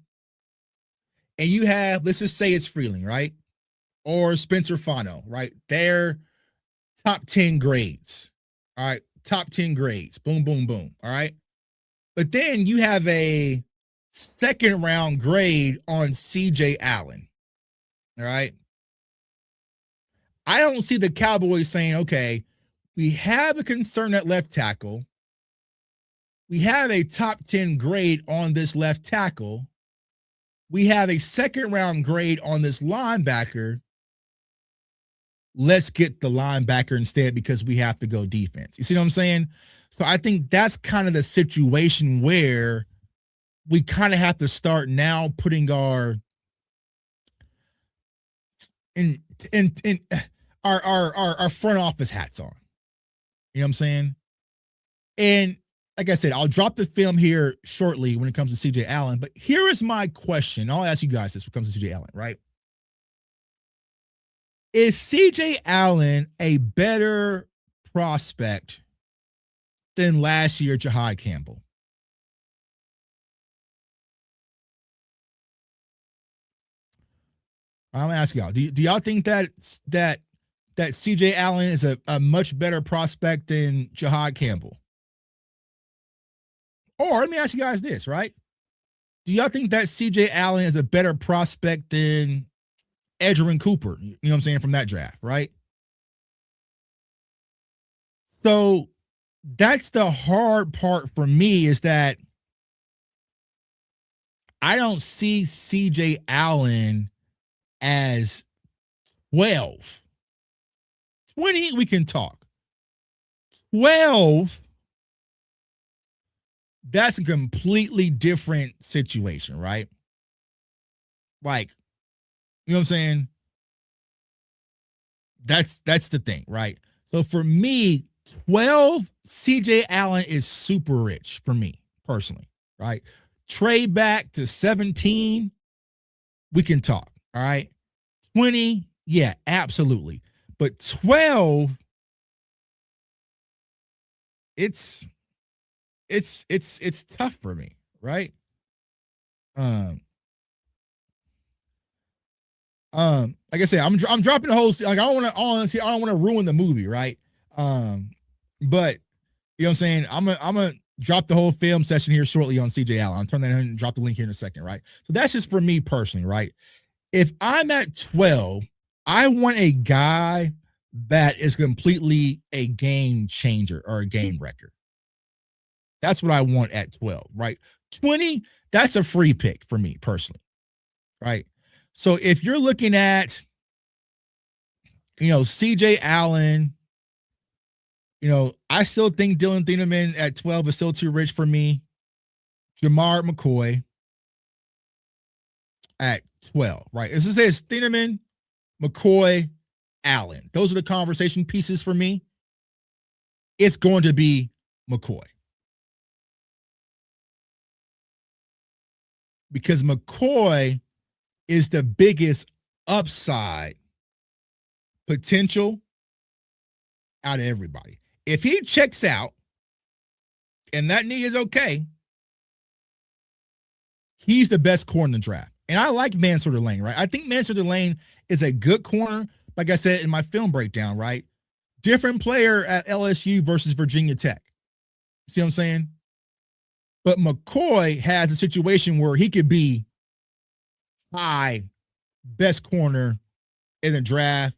And you have, let's just say it's Freeling, right? Or Spencer Fano, right? They're top 10 grades, all right? Top 10 grades, boom, boom, boom, all right? But then you have a second round grade on CJ Allen, all right? I don't see the Cowboys saying, okay, we have a concern at left tackle. We have a top 10 grade on this left tackle. We have a second round grade on this linebacker. Let's get the linebacker instead because we have to go defense. You see what I'm saying? So I think that's kind of the situation where we kind of have to start now putting our our front office hats on. You know what I'm saying? And like I said, I'll drop the film here shortly when it comes to CJ Allen. But here is my question. I'll ask you guys this when it comes to CJ Allen, right? Is CJ Allen a better prospect than last year Jahad Campbell? I'm gonna ask y'all. Do y'all think that CJ Allen is a much better prospect than Jahad Campbell? Or let me ask you guys this, right? Do y'all think that CJ Allen is a better prospect than Edgerrin Cooper? You know what I'm saying, from that draft, right? So that's the hard part for me, is that I don't see CJ Allen as 12. 20, we can talk. 12, that's a completely different situation, right? Like, you know what I'm saying? That's the thing, right? So for me, 12, CJ Allen is super rich for me personally, right? Trade back to 17, we can talk, all right? 20, Yeah, absolutely. But 12, it's it's tough for me, right? Um, like I said, I'm dropping the whole like I don't want to honestly I don't want to ruin the movie, right? Um, but you know what I'm saying? I'm gonna drop the whole film session here shortly on CJ Allen. I'll turn that in and drop the link here in a second, right? So that's just for me personally, right? If I'm at 12, I want a guy that is completely a game changer or a game wrecker. That's what I want at 12, right? 20, that's a free pick for me personally, right? So if you're looking at, CJ Allen, I still think Dylan Thieneman at 12 is still too rich for me. Jamar McCoy at 12, right? As it says, Thieneman, McCoy, Allen. Those are the conversation pieces for me. It's going to be McCoy. Because McCoy is the biggest upside potential out of everybody. If he checks out and that knee is okay, he's the best corner in the draft. And I like Mansour-Lane, right? I think Mansour-Lane is a good corner. Like I said in my film breakdown, right? Different player at LSU versus Virginia Tech. See what I'm saying? But McCoy has a situation where he could be high, best corner in the draft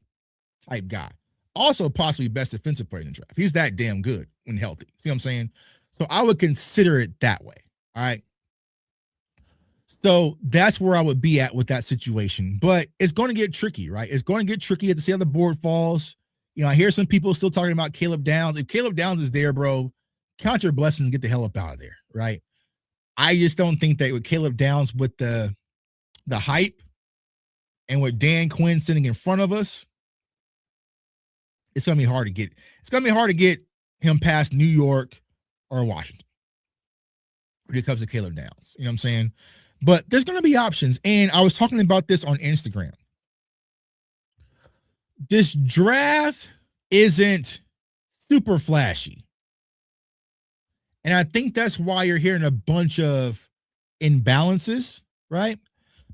type guy. Also, possibly best defensive player in the draft. He's that damn good when healthy. See what I'm saying? So I would consider it that way. All right. So that's where I would be at with that situation. But it's going to get tricky, right? It's going to get tricky to see how the board falls. I hear some people still talking about Caleb Downs. If Caleb Downs is there, bro, count your blessings and get the hell up out of there, right? I just don't think that with Caleb Downs, with the hype and with Dan Quinn sitting in front of us, it's gonna be hard to get. It's gonna be hard to get him past New York or Washington when it comes to Caleb Downs. You know what I'm saying? But there's gonna be options, and I was talking about this on Instagram. This draft isn't super flashy. And I think that's why you're hearing a bunch of imbalances, right?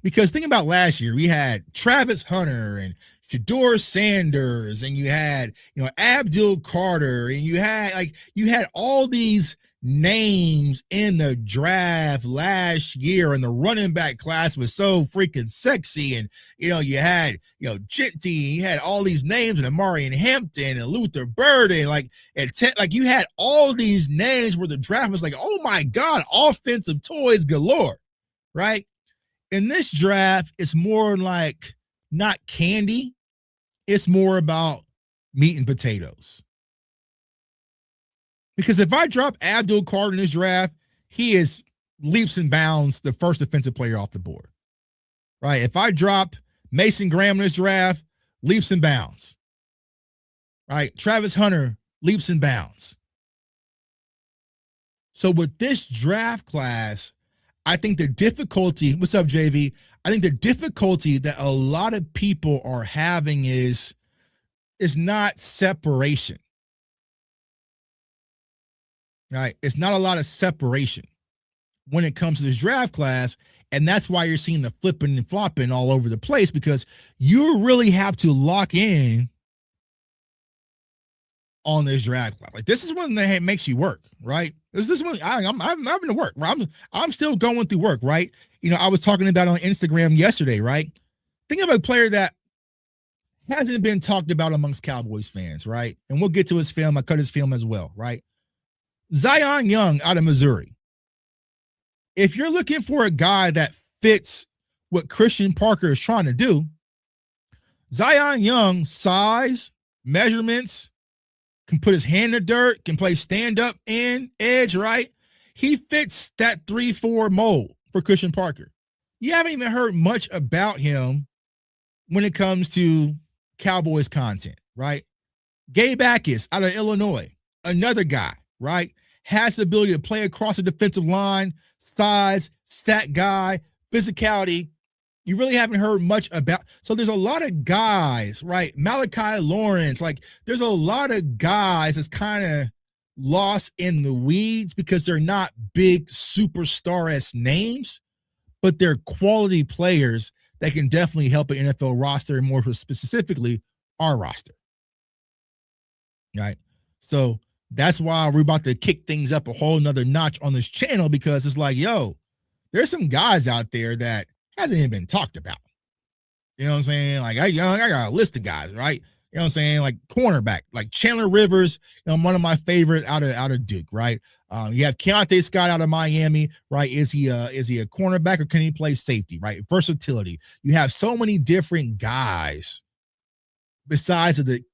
Because think about last year, we had Travis Hunter and Shedeur Sanders, and you had, Abdul Carter, and you had all these names in the draft last year, and the running back class was so freaking sexy. And, you had, Jitty, you had all these names, and Amari and Hampton and Luther Burden, you had all these names where the draft was like, oh my God, offensive toys galore, right? In this draft, it's more like not candy. It's more about meat and potatoes. Because if I drop Abdul Carter in this draft, he is leaps and bounds the first defensive player off the board, right? If I drop Mason Graham in this draft, leaps and bounds, right? Travis Hunter, leaps and bounds. So with this draft class, I think the difficulty, what's up, JV? I think the difficulty that a lot of people are having is not separation. Right? It's not a lot of separation when it comes to this draft class. And that's why you're seeing the flipping and flopping all over the place, because you really have to lock in on this draft class. Like, this is one that makes you work, right? This is one I'm having to work. I'm still going through work, right? I was talking about on Instagram yesterday, right? Think of a player that hasn't been talked about amongst Cowboys fans, right? And we'll get to his film. I cut his film as well, right? Zion Young out of Missouri. If you're looking for a guy that fits what Christian Parker is trying to do, Zion Young, size, measurements, can put his hand in the dirt, can play stand-up and edge, right? He fits that 3-4 mold for Christian Parker. You haven't even heard much about him when it comes to Cowboys content, right? Gabe Akis out of Illinois, another guy, right? Has the ability to play across the defensive line, size, sack guy, physicality. You really haven't heard much about. So there's a lot of guys, right? Malachi Lawrence, like there's a lot of guys that's kind of lost in the weeds because they're not big superstar-esque names, but they're quality players that can definitely help an NFL roster, and more specifically, our roster. Right. So that's why we're about to kick things up a whole nother notch on this channel, because it's like, yo, there's some guys out there that hasn't even been talked about. You know what I'm saying? Like, I got a list of guys, right? You know what I'm saying? Like cornerback, like Chandler Rivers, one of my favorites out of Duke, right? You have Keontae Scott out of Miami, right? Is he a cornerback, or can he play safety, right? Versatility. You have so many different guys besides of the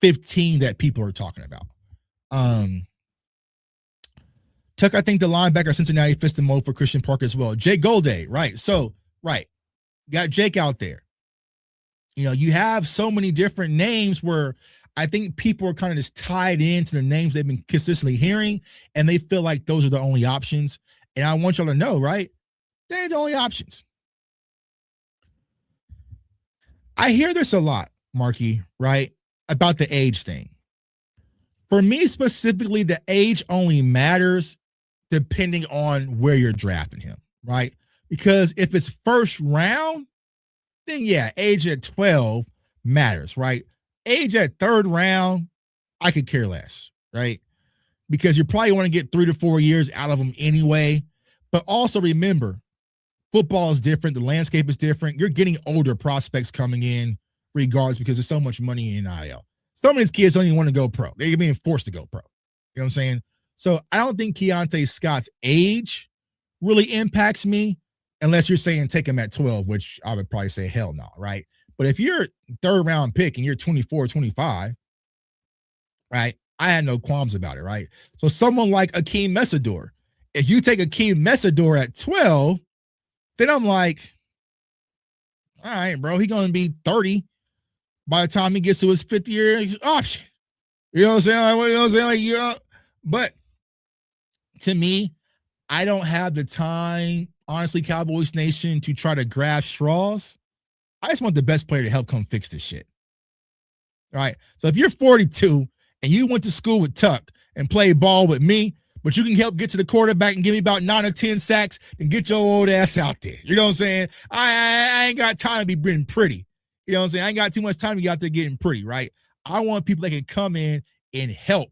15 that people are talking about. Tuck, I think the linebacker Cincinnati fits the mold for Christian Parker as well. Jake Golday, right? So, right. Got Jake out there. You have so many different names where I think people are kind of just tied into the names they've been consistently hearing, and they feel like those are the only options. And I want y'all to know, right? They ain't the only options. I hear this a lot, Marky, right? About the age thing. For me specifically, the age only matters depending on where you're drafting him, right? Because if it's first round, then yeah, age at 12 matters, right? Age at third round, I could care less, right? Because you probably want to get 3 to 4 years out of them anyway. But also remember, football is different. The landscape is different. You're getting older prospects coming in regardless, because there's so much money in NIL. Some of these kids don't even want to go pro. They're being forced to go pro. You know what I'm saying? So I don't think Keontae Scott's age really impacts me, unless you're saying take him at 12, which I would probably say hell no, right? But if you're third round pick and you're 24, 25, right, I had no qualms about it, right? So someone like Akeem Messador, if you take Akeem Messador at 12, then I'm like, all right, bro, he's going to be 30 by the time he gets to his 5th year option. You know what I'm saying? Like, you know what I'm saying? Like, yeah. But to me, I don't have the time, honestly, Cowboys Nation, to try to grab straws. I just want the best player to help come fix this shit. All right. So if you're 42 and you went to school with Tuck and played ball with me, but you can help get to the quarterback and give me about 9 or 10 sacks, and get your old ass out there. You know what I'm saying? I ain't got time to be getting pretty. You know what I'm saying? I ain't got too much time to get out there getting pretty, right? I want people that can come in and help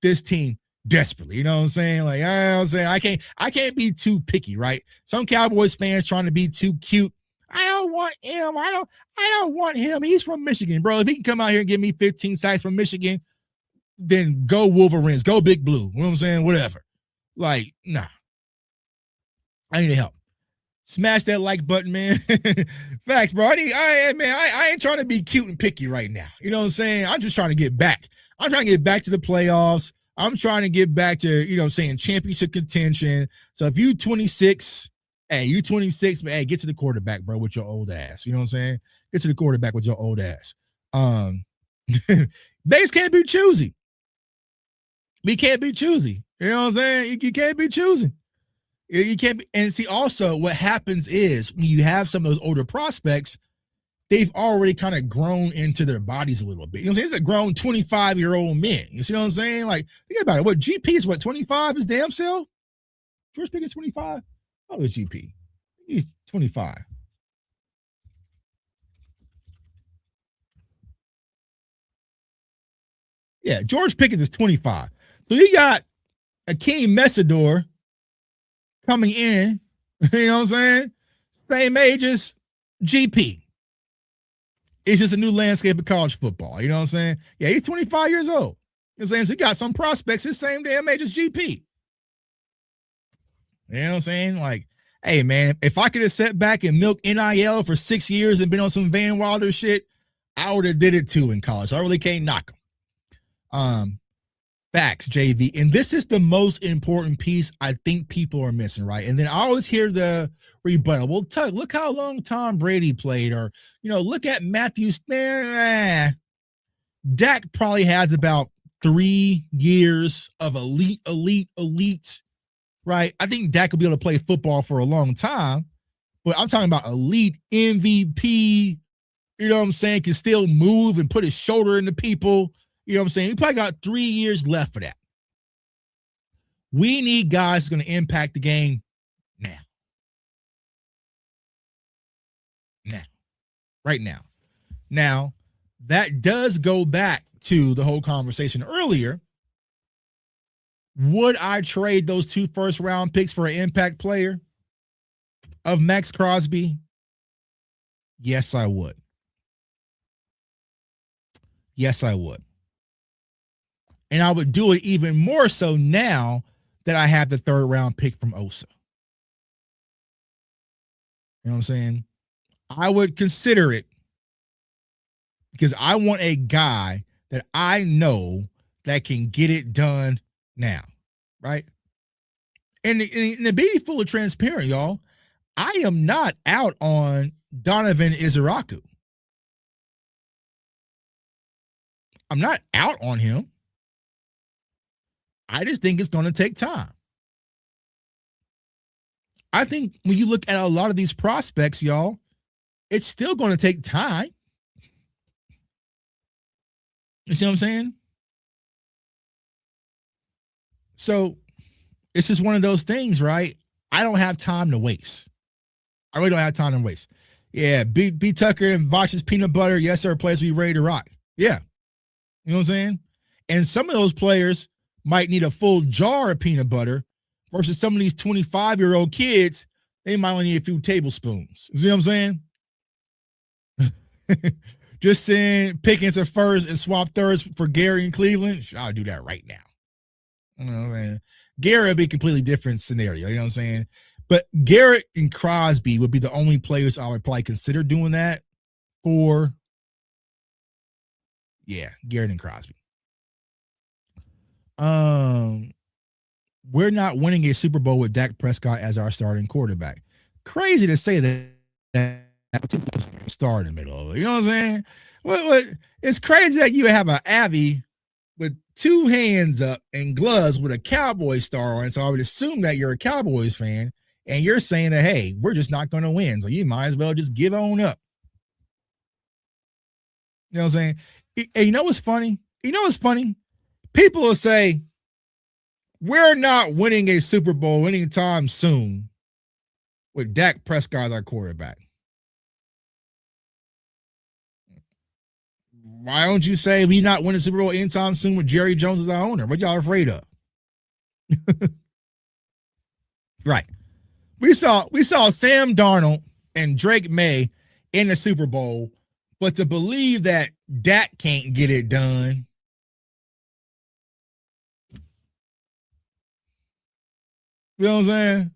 this team desperately. You know what I'm saying? Like, you know what I'm saying? I can't be too picky, right? Some Cowboys fans trying to be too cute. I don't want him. I don't want him. He's from Michigan, bro. If he can come out here and give me 15 sacks from Michigan, then go Wolverines, go Big Blue. You know what I'm saying? Whatever. Like, nah. I need help. Smash that like button, man. Facts, bro. I ain't trying to be cute and picky right now. You know what I'm saying? I'm just trying to get back. I'm trying to get back to the playoffs. I'm trying to get back to, you know what I'm saying, championship contention. So if you 26, hey, but hey, get to the quarterback, bro, with your old ass. You know what I'm saying? Get to the quarterback with your old ass. They just can't be choosy. We can't be choosy. You know what I'm saying? You can't be choosy. You can't be. And see, also what happens is when you have some of those older prospects, they've already kind of grown into their bodies a little bit. You know what I'm saying? It's a grown 25-year-old men. You see what I'm saying? Like, think about it. What, GP is what, 25 is damn self? George Pickens 25? Oh, it's GP. He's 25. Yeah, George Pickens is 25. So you got Akeem Messador coming in, you know what I'm saying? Same age as GP. It's just a new landscape of college football. You know what I'm saying? Yeah, he's 25 years old. You know what I'm saying? So he got some prospects his same damn age as GP. You know what I'm saying? Like, hey, man, if I could have sat back and milked NIL for 6 years and been on some Van Wilder shit, I would have did it too in college. So I really can't knock him. Facts, JV. And this is the most important piece I think people are missing, right? And then I always hear the rebuttal. Well, Tuck, look how long Tom Brady played, or, you know, look at Matthew. Dak probably has about 3 years of elite, right? I think Dak will be able to play football for a long time, but I'm talking about elite MVP. You know what I'm saying? Can still move and put his shoulder into people. You know what I'm saying? He probably got 3 years left for that. We need guys who are going to impact the game now. Now. Right now. Now, that does go back to the whole conversation earlier. Would I trade those 2 first-round picks for an impact player of Max Crosby? Yes, I would. Yes, I would. And I would do it even more so now that I have the 3rd-round pick from Osa. You know what I'm saying? I would consider it because I want a guy that I know that can get it done now, right? And to be fully transparent, y'all, I am not out on Donovan Izaraku. I'm not out on him. I just think it's going to take time. I think when you look at a lot of these prospects, y'all, it's still going to take time. You see what I'm saying? So it's just one of those things, right? I don't have time to waste. I really don't have time to waste. Yeah, B Tucker and Voch's peanut butter. Yes, sir. Players be ready to rock. Yeah. You know what I'm saying? And some of those players might need a full jar of peanut butter versus some of these 25-year-old kids, they might only need a few tablespoons. You see what I'm saying? Just saying Pickens at first and swap thirds for Gary in Cleveland. I'll do that right now. You know what I'm saying? Gary would be a completely different scenario. You know what I'm saying? But Garrett and Crosby would be the only players I would probably consider doing that for. Yeah, Garrett and Crosby. We're not winning a Super Bowl with Dak Prescott as our starting quarterback. Crazy to say that star in the middle of it. You know what I'm saying? What? It's crazy that you have an Abby with 2 hands up and gloves with a Cowboys star on. So I would assume that you're a Cowboys fan and you're saying that, hey, we're just not going to win. So you might as well just give on up. You know what I'm saying? And you know what's funny? People will say, we're not winning a Super Bowl anytime soon with Dak Prescott as our quarterback. Why don't you say we not winning Super Bowl anytime soon with Jerry Jones as our owner? What y'all afraid of? Right. We saw Sam Darnold and Drake May in the Super Bowl, but to believe that Dak can't get it done. You know what I'm saying?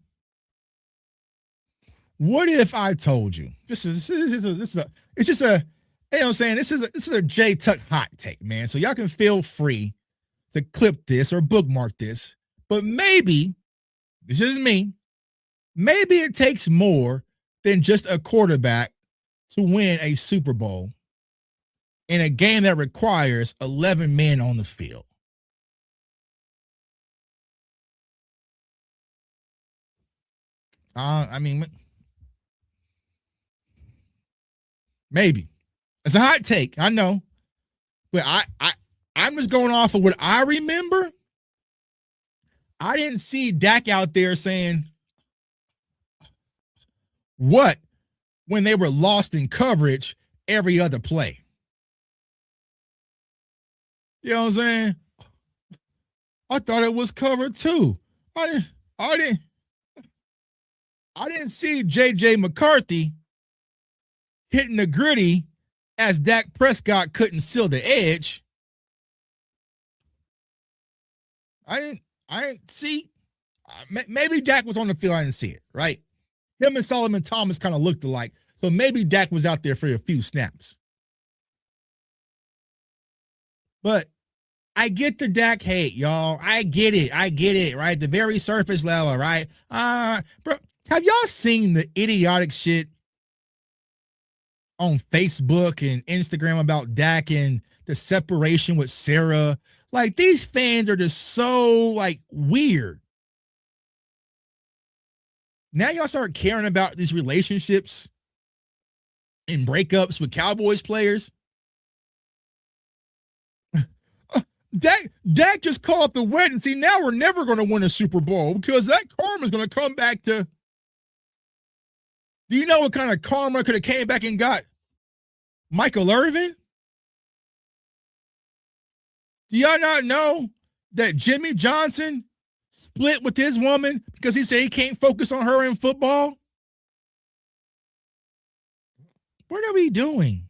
What if I told you? It's just a, you know what I'm saying? This is a J Tuck hot take, man. So y'all can feel free to clip this or bookmark this. But maybe, this is me, maybe it takes more than just a quarterback to win a Super Bowl in a game that requires 11 men on the field. I mean, maybe. It's a hot take, I know. But I'm just going off of what I remember. I didn't see Dak out there saying what when they were lost in coverage every other play. You know what I'm saying? I thought it was covered too. I didn't see J.J. McCarthy hitting the gritty as Dak Prescott couldn't seal the edge. I didn't see. Maybe Dak was on the field. I didn't see it, right? Him and Solomon Thomas kind of looked alike. So maybe Dak was out there for a few snaps. But I get the Dak hate, y'all. I get it, right? The very surface level, right? Bro, have y'all seen the idiotic shit on Facebook and Instagram about Dak and the separation with Sarah? Like, these fans are just so, like, weird. Now y'all start caring about these relationships and breakups with Cowboys players. Dak just called the wedding. See, now we're never going to win a Super Bowl because that karma is going to come back to. Do you know what kind of karma could have came back and got Michael Irvin? Do y'all not know that Jimmy Johnson split with his woman because he said he can't focus on her in football? What are we doing?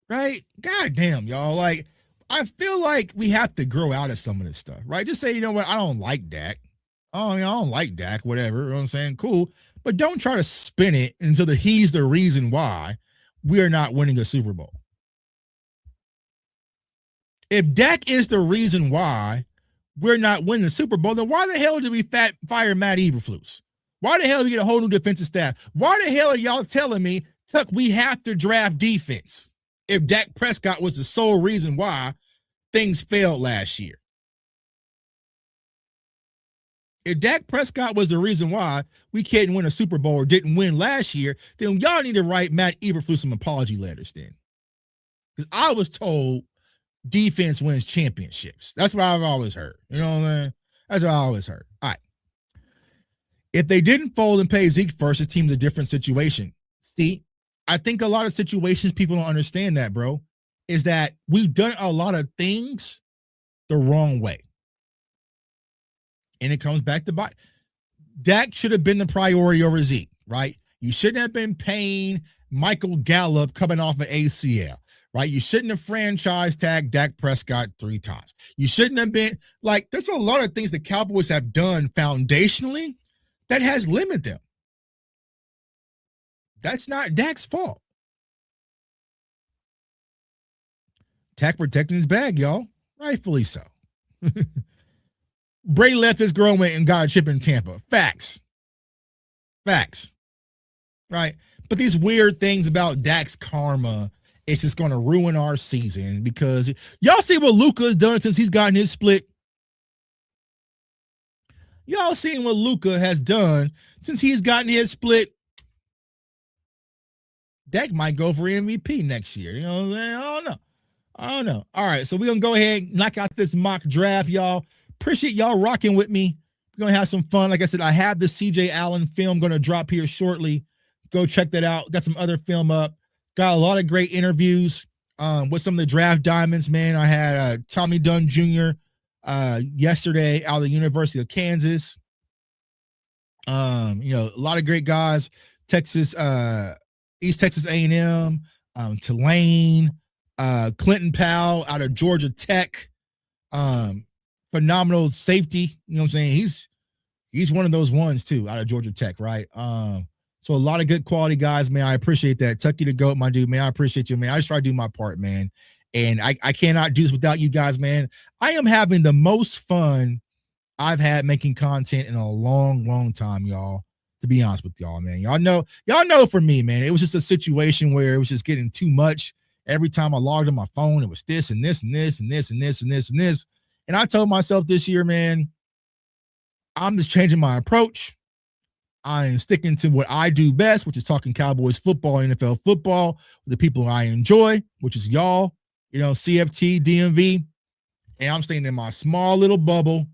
Right? God damn, y'all. Like, I feel like we have to grow out of some of this stuff, right? Just say, you know what? I don't like Dak. Oh, I don't like Dak, whatever. You know what I'm saying? Cool. But don't try to spin it until he's the reason why we're not winning a Super Bowl. If Dak is the reason why we're not winning the Super Bowl, then why the hell did we fire Matt Eberflus? Why the hell did we get a whole new defensive staff? Why the hell are y'all telling me, Tuck, we have to draft defense if Dak Prescott was the sole reason why things failed last year? If Dak Prescott was the reason why we can't win a Super Bowl or didn't win last year, then y'all need to write Matt Eberflus some apology letters then. Because I was told defense wins championships. That's what I've always heard. You know what I'm saying? That's what I always heard. All right. If they didn't fold and pay Zeke first, the team's a different situation. See, I think a lot of situations people don't understand that, bro, is that we've done a lot of things the wrong way. And it comes back to bite. Dak should have been the priority over Zeke, right? You shouldn't have been paying Michael Gallup coming off of ACL, right? You shouldn't have franchise tagged Dak Prescott 3 times. You shouldn't have been like, there's a lot of things the Cowboys have done foundationally that has limited them. That's not Dak's fault. Dak protecting his bag, y'all. Rightfully so. Brady left his girl and got a chip in Tampa. Facts. Right? But these weird things about Dak's karma, it's just going to ruin our season because y'all see what Luka has done since he's gotten his split. Y'all seen what Luka has done since he's gotten his split. Dak might go for MVP next year. You know what I'm saying? I don't know. All right, so we're going to go ahead and knock out this mock draft, y'all. Appreciate y'all rocking with me. We're going to have some fun. Like I said, I have the CJ Allen film going to drop here shortly. Go check that out. Got some other film up. Got a lot of great interviews with some of the draft diamonds, man. I had Tommy Dunn Jr. Yesterday out of the University of Kansas. A lot of great guys. Texas, East Texas A&M, Tulane, Clinton Powell out of Georgia Tech. Phenomenal safety. You know what I'm saying? He's one of those ones too out of Georgia Tech, right? So a lot of good quality guys, man. I appreciate that. Tucky the GOAT, my dude, man. I appreciate you, man. I just try to do my part, man. And I cannot do this without you guys, man. I am having the most fun I've had making content in a long, long time, y'all. To be honest with y'all, man. Y'all know for me, man, it was just a situation where it was just getting too much. Every time I logged on my phone, it was this and this and this and this and this and this and this. And I told myself this year, man, I'm just changing my approach. I am sticking to what I do best, which is talking Cowboys football, NFL football, with the people I enjoy, which is y'all, CFT, DMV. And I'm staying in my small little bubble.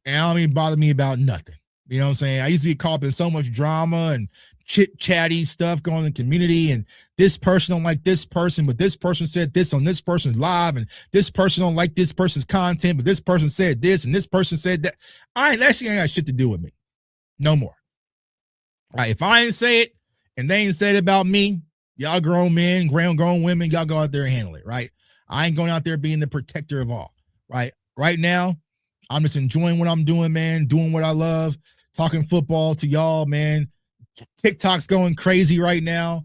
And I don't even bother me about nothing. You know what I'm saying? I used to be caught up in so much drama and chit-chatty stuff going in the community, and this person don't like this person, but this person said this on this person's live, and this person don't like this person's content, but this person said this, and this person said that. That shit ain't got shit to do with me. No more. All right, if I ain't say it, and they ain't said it about me, y'all grown men, grown women, y'all go out there and handle it, right? I ain't going out there being the protector of all, right? Right now, I'm just enjoying what I'm doing, man, doing what I love, talking football to y'all, man. TikTok's going crazy right now.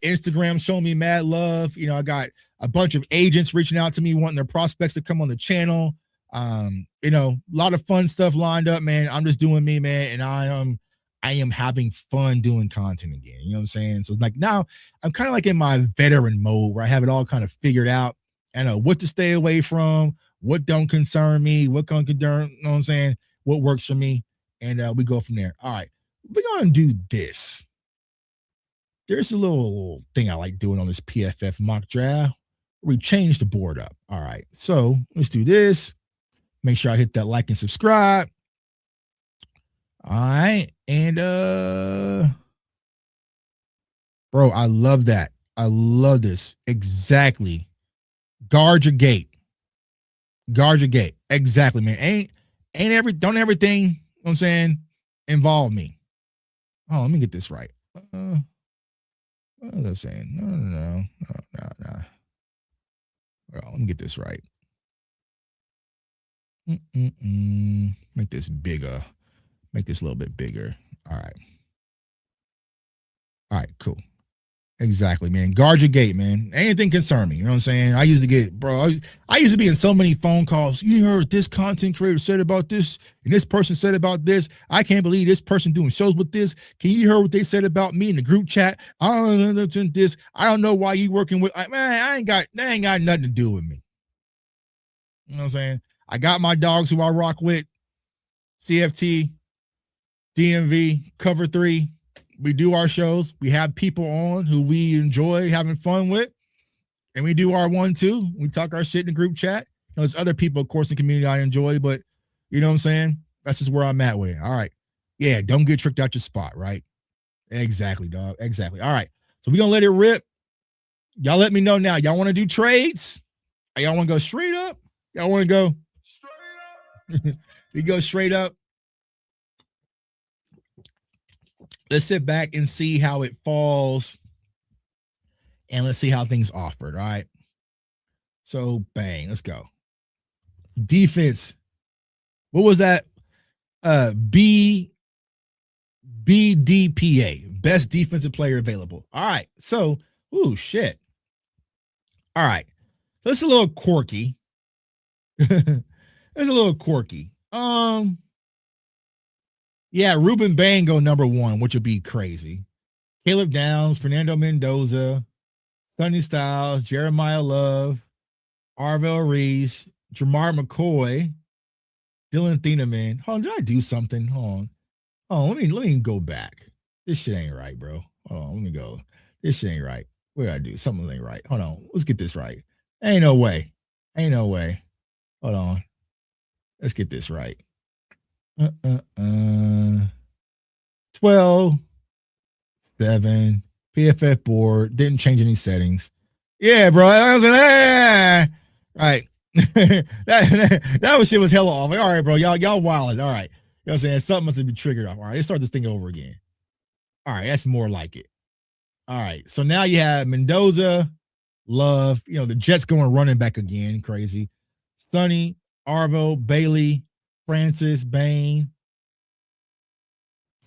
Instagram showing me mad love. I got a bunch of agents reaching out to me, wanting their prospects to come on the channel. A lot of fun stuff lined up, man. I'm just doing me, man. And I am having fun doing content again. You know what I'm saying? So it's like now I'm kind of like in my veteran mode where I have it all kind of figured out. I know what to stay away from, what don't concern me, what can concern, you know what I'm saying? What works for me. and we go from there. All right, we're gonna do this. There's a little thing I like doing on this PFF mock draft. We change the board up. All right, so let's do this. Make sure I hit that like and subscribe. All right, and bro, I love that. I love this. Exactly. Guard your gate. Guard your gate. Exactly, man. Don't everything, you know what I'm saying, involve me. Oh, let me get this right. What was I saying? No. Well, let me get this right. Make this bigger. Make this a little bit bigger. All right, cool. Exactly, man. Guard your gate, man. Anything concern me. You know what I'm saying? I used to get, bro, I used to be in so many phone calls. You heard this content creator said about this, and this person said about this. I can't believe this person doing shows with this. Can you hear what they said about me in the group chat? I don't know this. I don't know why you working with, man, that ain't got nothing to do with me. You know what I'm saying? I got my dogs who I rock with. CFT, DMV, Cover 3. We do our shows. We have people on who we enjoy having fun with. And we do our one, too. We talk our shit in the group chat. You know, there's other people, of course, in the community I enjoy, but you know what I'm saying? That's just where I'm at with it. All right. Yeah, don't get tricked out your spot, right? Exactly, dog. Exactly. All right. So we're going to let it rip. Y'all let me know now. Y'all want to do trades? Or y'all want to go straight up? Y'all want to go straight up? We go straight up. Let's sit back and see how it falls. And let's see how things offered. All right. So bang, let's go. Defense. What was that? BDPA, best defensive player available. All right. So, shit. All right. So it's a little quirky. It's a little quirky. Yeah, Ruben Bain go number 1, which would be crazy. Caleb Downs, Fernando Mendoza, Sonny Styles, Jeremiah Love, Arvell Reese, Jamar McCoy, Dylan Thieneman. Hold on, did I do something? Hold on. Let me go back. This shit ain't right, bro. Hold on, let me go. This shit ain't right. What did I do? Something ain't right. Hold on. Let's get this right. Ain't no way. Hold on. Let's get this right. 12, 7, PFF board, didn't change any settings. Yeah, bro. I was like, right. that shit was hella off. Like, all right, bro. Y'all wilding. All right. You know what I'm saying? Something must have been triggered off. All right, let's start this thing over again. All right, that's more like it. All right. So now you have Mendoza, Love, you know, the Jets going running back again. Crazy. Sonny, Arvo, Bailey, Francis, Bain,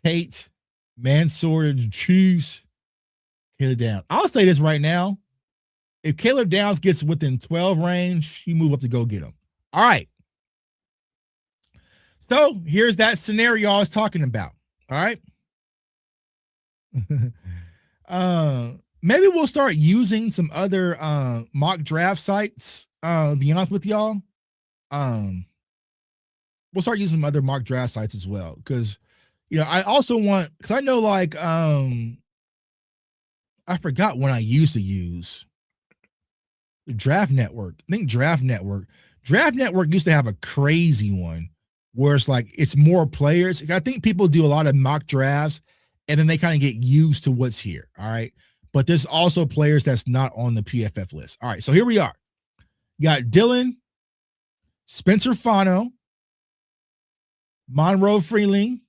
Tate, Mansour, the Chiefs, Caleb Downs. I'll say this right now. If Caleb Downs gets within 12 range, you move up to go get him. All right. So here's that scenario I was talking about. All right. Maybe we'll start using some other mock draft sites. To be honest with y'all. We'll start using some other mock draft sites as well. Because, you know, I also want, because I know like I forgot when I used to use the Draft Network. I think Draft Network used to have a crazy one where it's like it's more players. I think people do a lot of mock drafts and then they kind of get used to what's here. All right. But there's also players that's not on the PFF list. All right. So here we are. You got Dylan, Spencer Fano, Monroe Freeling,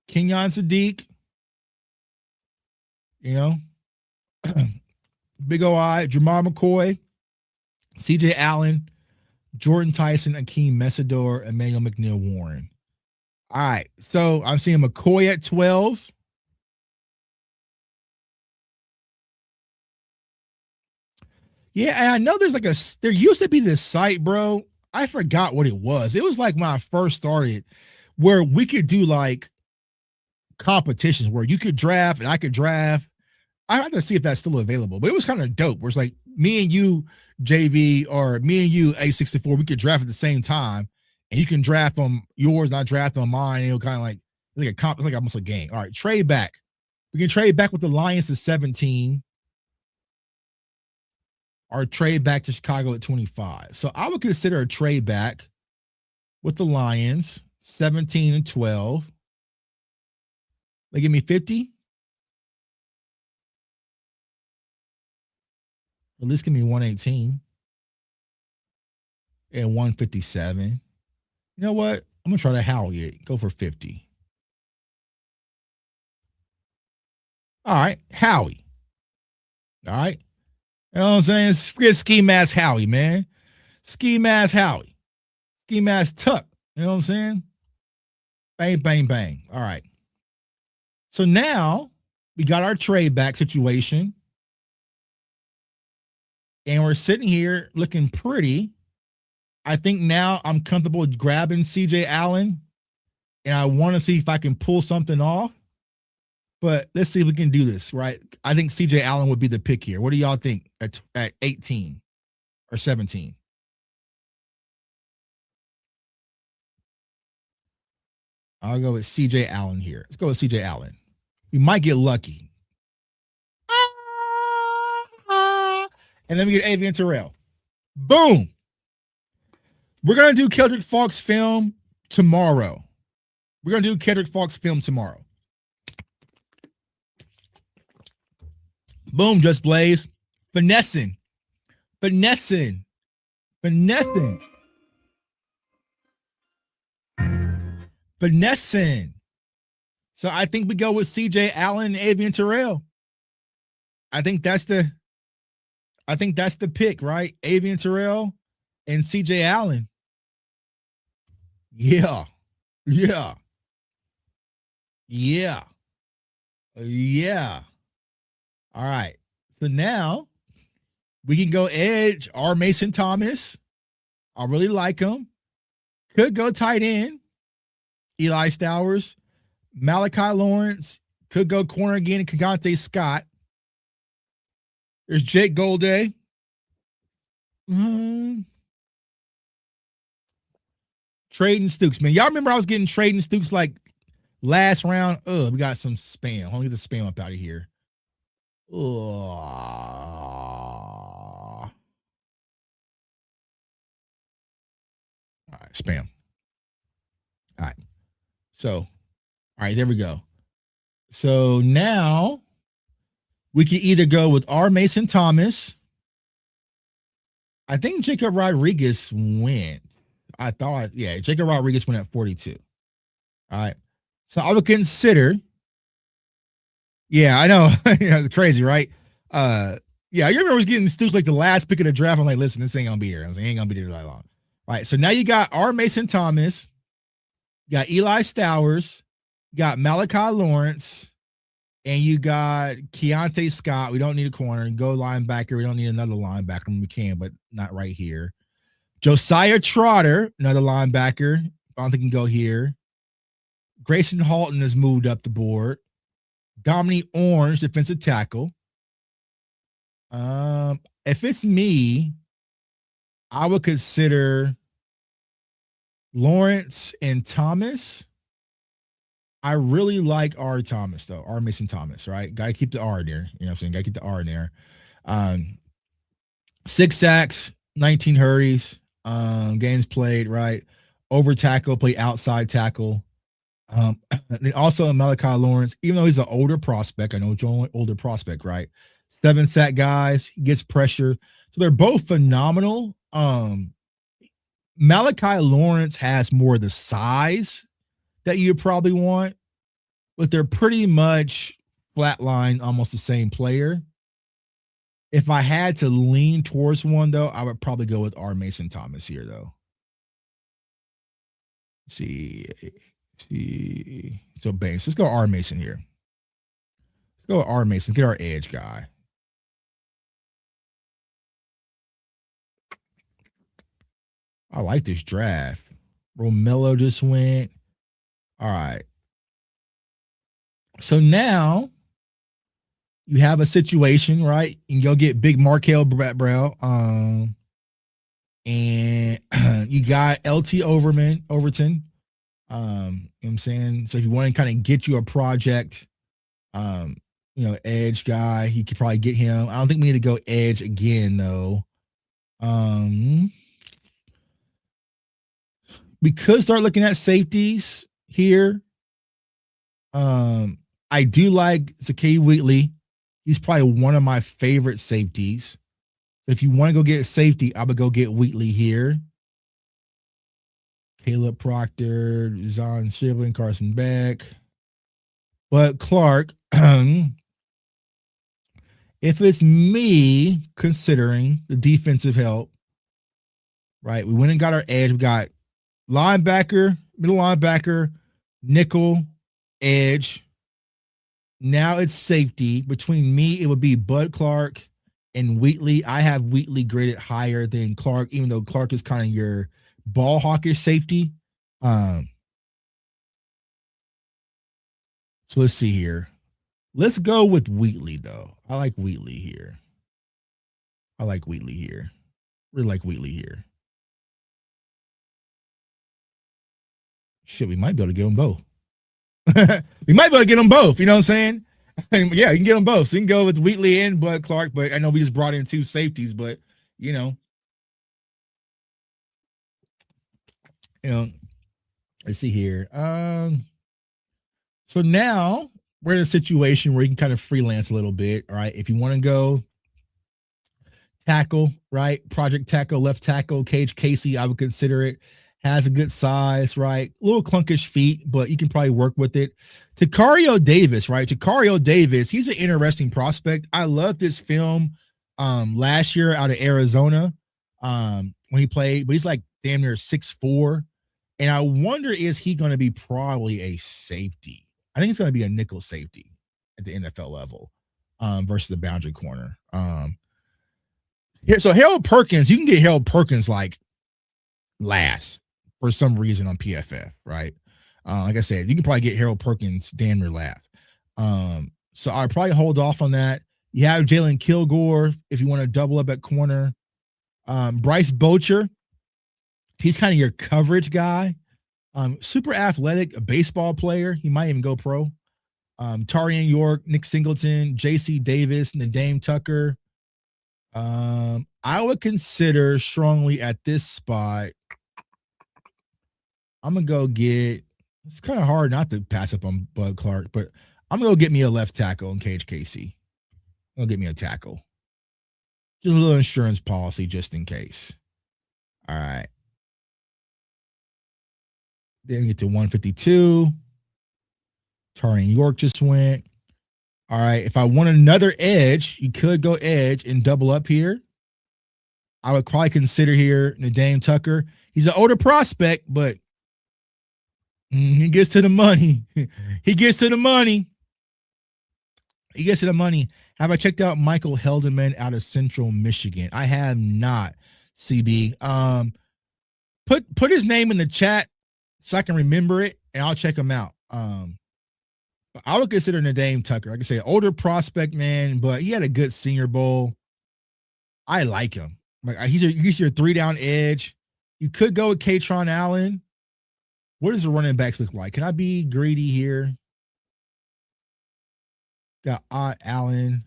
Kenyon Sadiq, you know, Big O.I., Jamar McCoy, CJ Allen, Jordan Tyson, Akeem Messidor, Emmanuel McNeil Warren. All right. So I'm seeing McCoy at 12. Yeah, and I know there used to be this site, bro. I forgot what it was. It was like when I first started where we could do like competitions where you could draft and I could draft. I have to see if that's still available, but it was kind of dope. Where it's like me and you, JV, or me and you, A64, we could draft at the same time, And you can draft on yours, not draft on mine. And it'll kind of like it's like almost a game. All right, trade back. We can trade back with the Lions to 17, or trade back to Chicago at 25. So I would consider a trade back with the Lions, 17 and 12. They give me 50. At least give me 118 and 157. You know what? I'm gonna try to howl it. Go for 50. All right, Howie. All right. You know what I'm saying? Forget Ski Mask Howie, man. Ski Mask Howie. Ski Mask Tuck. You know what I'm saying? Bang, bang, bang. All right. So now we got our trade back situation. And we're sitting here looking pretty. I think now I'm comfortable with grabbing CJ Allen. And I want to see if I can pull something off. But let's see if we can do this, right? I think CJ Allen would be the pick here. What do y'all think at 18 or 17? I'll go with CJ Allen here. Let's go with CJ Allen. We might get lucky. And then we get Avian Terrell. Boom. We're going to do Kendrick Falk's film tomorrow. Boom, Just Blaze. Finessing. So I think we go with CJ Allen and Avian Terrell. I think that's the pick, right? Avian Terrell and CJ Allen. Yeah. All right. So now we can go edge or Mason Thomas. I really like him. Could go tight end. Eli Stowers. Malachi Lawrence. Could go corner again. Kagante Scott. There's Jake Golday. Trading Stooks, man. Y'all remember I was getting Trading Stooks like last round? We got some spam. Let me get the spam up out of here. All right, spam. All right. So, all right, there we go. So now we can either go with R. Mason Thomas. I think Jacob Rodriguez went. Jacob Rodriguez went at 42. All right. So I would consider. Yeah, I know. It's crazy, right? I remember I was getting Stoops like the last pick of the draft. I'm like, listen, this ain't gonna be here. I was like, ain't gonna be there that long. All right. So now you got R. Mason Thomas, you got Eli Stowers, you got Malachi Lawrence, and you got Keontae Scott. We don't need a corner. Go linebacker. We don't need another linebacker. I mean, we can, but not right here. Josiah Trotter, another linebacker. I don't think he can go here. Grayson Halton has moved up the board. Dominique Orange, defensive tackle. If it's me, I would consider Lawrence and Thomas. I really like R. Thomas, though. R. Mason Thomas, right? Got to keep the R there. You know what I'm saying? Got to keep the R in there. 6 sacks, 19 hurries, games played, right? Over tackle, play outside tackle. Then also Malachi Lawrence, even though he's an older prospect, I know it's only older prospect, right? 7 sack guys, he gets pressure. So they're both phenomenal. Malachi Lawrence has more of the size that you probably want, but they're pretty much flatline, almost the same player. If I had to lean towards one, though, I would probably go with R. Mason Thomas here, though. Let's see. So Banks, let's go R. Mason here. Let's go R. Mason. Get our edge guy. I like this draft. Romello just went. All right. So now you have a situation, right? You can go get big Markel Brown. And you got LT Overton. You know what I'm saying? So if you want to kind of get you a project, um, edge guy, you could probably get him. I don't think we need to go edge again though. We could start looking at safeties here. I do like Zakay Wheatley. He's probably one of my favorite safeties. If you want to go get safety, I would go get Wheatley here. Caleb Proctor, Zon Shibling, Carson Beck. But Clark, if it's me considering the defensive help, right? We went and got our edge. We got linebacker, middle linebacker, nickel, edge. Now it's safety. Between me, it would be Bud Clark and Wheatley. I have Wheatley graded higher than Clark, even though Clark is kind of your ball hawker safety. So let's see here. Let's go with Wheatley, though. I like Wheatley here. Really like Wheatley here. Shit, we might be able to get them both. We might be able to get them both. You know what I'm saying? Yeah, you can get them both. So you can go with Wheatley and Bud Clark, but I know we just brought in two safeties, but let's see here. So now we're in a situation where you can kind of freelance a little bit. All right. If you want to go tackle, right? Project tackle, left tackle, Cage Casey, I would consider it. Has a good size, right? A little clunkish feet, but you can probably work with it. Tacario Davis, right? Tacario Davis, he's an interesting prospect. I love this film last year out of Arizona when he played, but he's like damn near 6'4". And I wonder, is he going to be probably a safety? I think it's going to be a nickel safety at the NFL level versus the boundary corner. So Harold Perkins, you can get Harold Perkins like last for some reason on PFF, right? Like I said, you can probably get Harold Perkins damn near last. So I'd probably hold off on that. You have Jalen Kilgore if you want to double up at corner. Bryce Bocher, he's kind of your coverage guy. Super athletic, a baseball player. He might even go pro. Tarian York, Nick Singleton, J.C. Davis, Nadeem Tucker. I would consider strongly at this spot. I'm going to go get, it's kind of hard not to pass up on Bud Clark, but I'm going to go get me a left tackle in Cage Casey. I'm going to get me a tackle. Just a little insurance policy just in case. All right. Then we get to 152. Tarian York just went. All right. If I want another edge, you could go edge and double up here. I would probably consider here Nadeem Tucker. He's an older prospect, but he gets to the money. He gets to the money. Have I checked out Michael Helderman out of Central Michigan? I have not, CB. Put his name in the chat so I can remember it, and I'll check him out. I would consider Nadeem Tucker. Like I say, older prospect, man, but he had a good Senior Bowl. I like him. Like he's your 3-down edge. You could go with Katron Allen. What does the running backs look like? Can I be greedy here? Got Allen.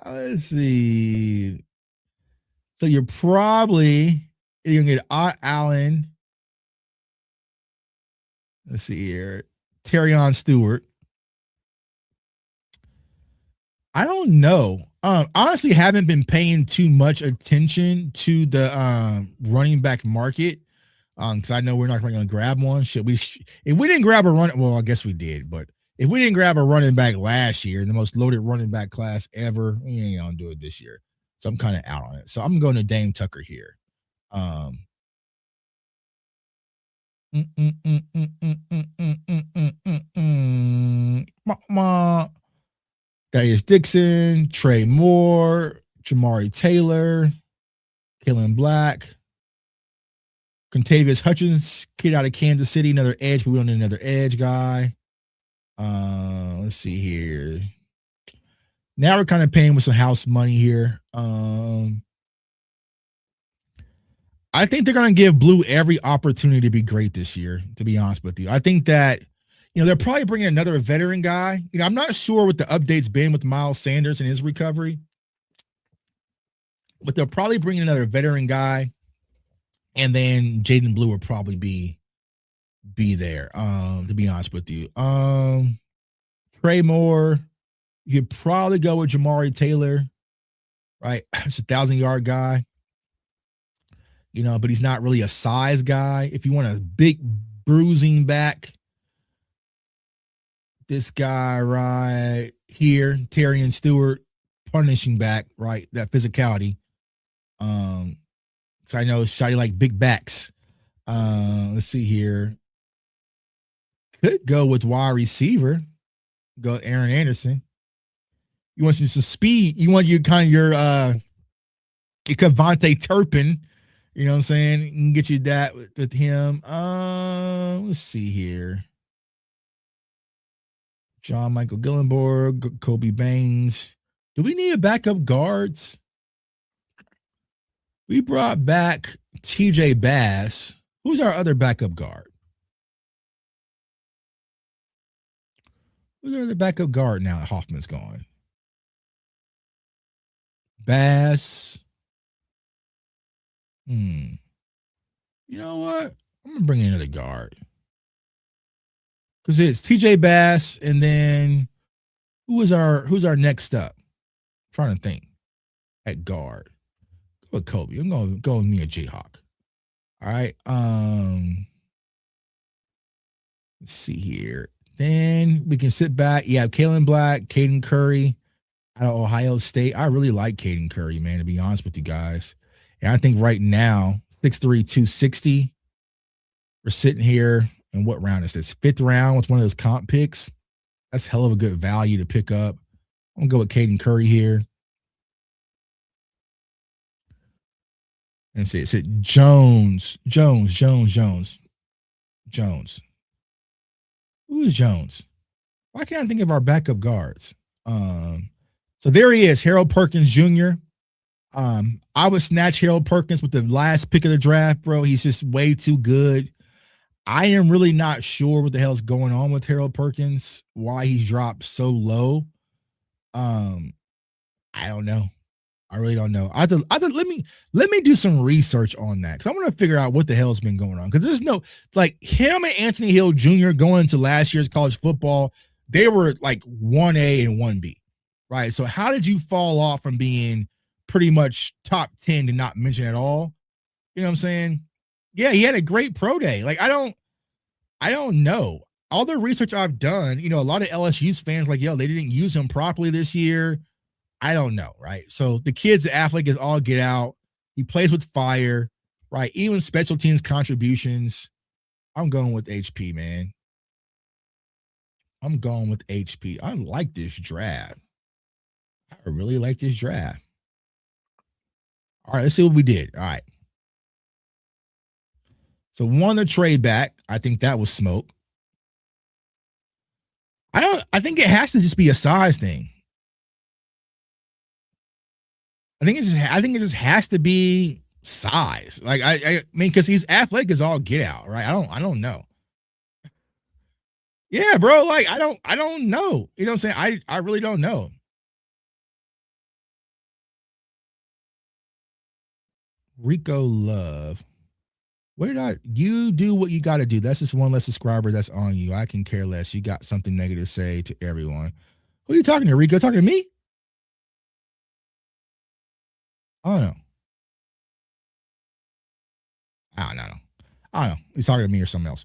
Let's see. So you're gonna get Allen. Let's see here. Terrion Stewart. I don't know. Honestly, haven't been paying too much attention to the running back market. Because I know we're not going to grab one. If we didn't grab a run, well, I guess we did, but if we didn't grab a running back last year, the most loaded running back class ever, we ain't gonna do it this year. So I'm kind of out on it. So I'm going to Dame Tucker here. Darius Dixon, Trey Moore, Jamari Taylor, Kalen Black, Contavious Hutchins, kid out of Kansas City, another edge, but we don't need another edge guy. Let's see here. Now we're kind of paying with some house money here. I think they're going to give Blue every opportunity to be great this year, to be honest with you. I think that, they're probably bringing another veteran guy. I'm not sure what the update's been with Miles Sanders and his recovery, but they'll probably bring another veteran guy, and then Jaden Blue will probably be there, to be honest with you. Trey Moore, you could probably go with Jamari Taylor, right? It's a 1,000-yard guy. But he's not really a size guy. If you want a big bruising back, this guy right here, Tyrion Stewart, punishing back, right? That physicality. So I know Shotty like big backs. Let's see here. Could go with wide receiver. Go Aaron Anderson. You want some speed. You want your Kevontae Turpin. You know what I'm saying? You can get you that with him. Let's see here. John Michael Gillenborg, Kobe Baines. Do we need a backup guards? We brought back TJ Bass. Who's our other backup guard? Who's our other backup guard now that Hoffman's gone? Bass. You know what? I'm gonna bring in another guard. Because it's TJ Bass, and then who's our next up? I'm trying to think. At guard. Go with Kobe. I'm gonna go with me a Jayhawk. All right. Let's see here. Then we can sit back. Yeah, Kalen Black, Caden Curry out of Ohio State. I really like Caden Curry, man, to be honest with you guys. And I think right now, 6'3", 260. We're sitting here, and what round is this? 5th round with one of those comp picks. That's hell of a good value to pick up. I'm going to go with Caden Curry here. And see, it said Jones. Who is Jones? Why can't I think of our backup guards? So there he is, Harold Perkins Jr. I would snatch Harold Perkins with the last pick of the draft, bro. He's just way too good. I am really not sure what the hell's going on with Harold Perkins, why he's dropped so low. I don't know. I really don't know. I let me do some research on that, because I want to figure out what the hell's been going on. Because there's no, like, him and Anthony Hill Jr. going into last year's college football, they were like 1A and 1B, right? So how did you fall off from being pretty much top 10 to not mention at all? You know what I'm saying? Yeah, he had a great pro day. Like, I don't know. All the research I've done, a lot of LSU's fans like, yo, they didn't use him properly this year. I don't know, right? So the kid's athletic is all get out. He plays with fire, right? Even special teams contributions. I'm going with HP, man. I'm going with HP. I like this draft. I really like this draft. All right, let's see what we did. All right. So won the trade back. I think that was smoke. I think it has to just be a size thing. I think it just has to be size. Like I mean, because he's athletic as all get out, right? I don't know. Yeah, bro. Like I don't know. You know what I'm saying? I really don't know. Rico Love. You do what you got to do. That's just one less subscriber that's on you. I can care less. You got something negative to say to everyone. Who are you talking to, Rico? Talking to me? I don't know. I don't know. He's talking to me or something else.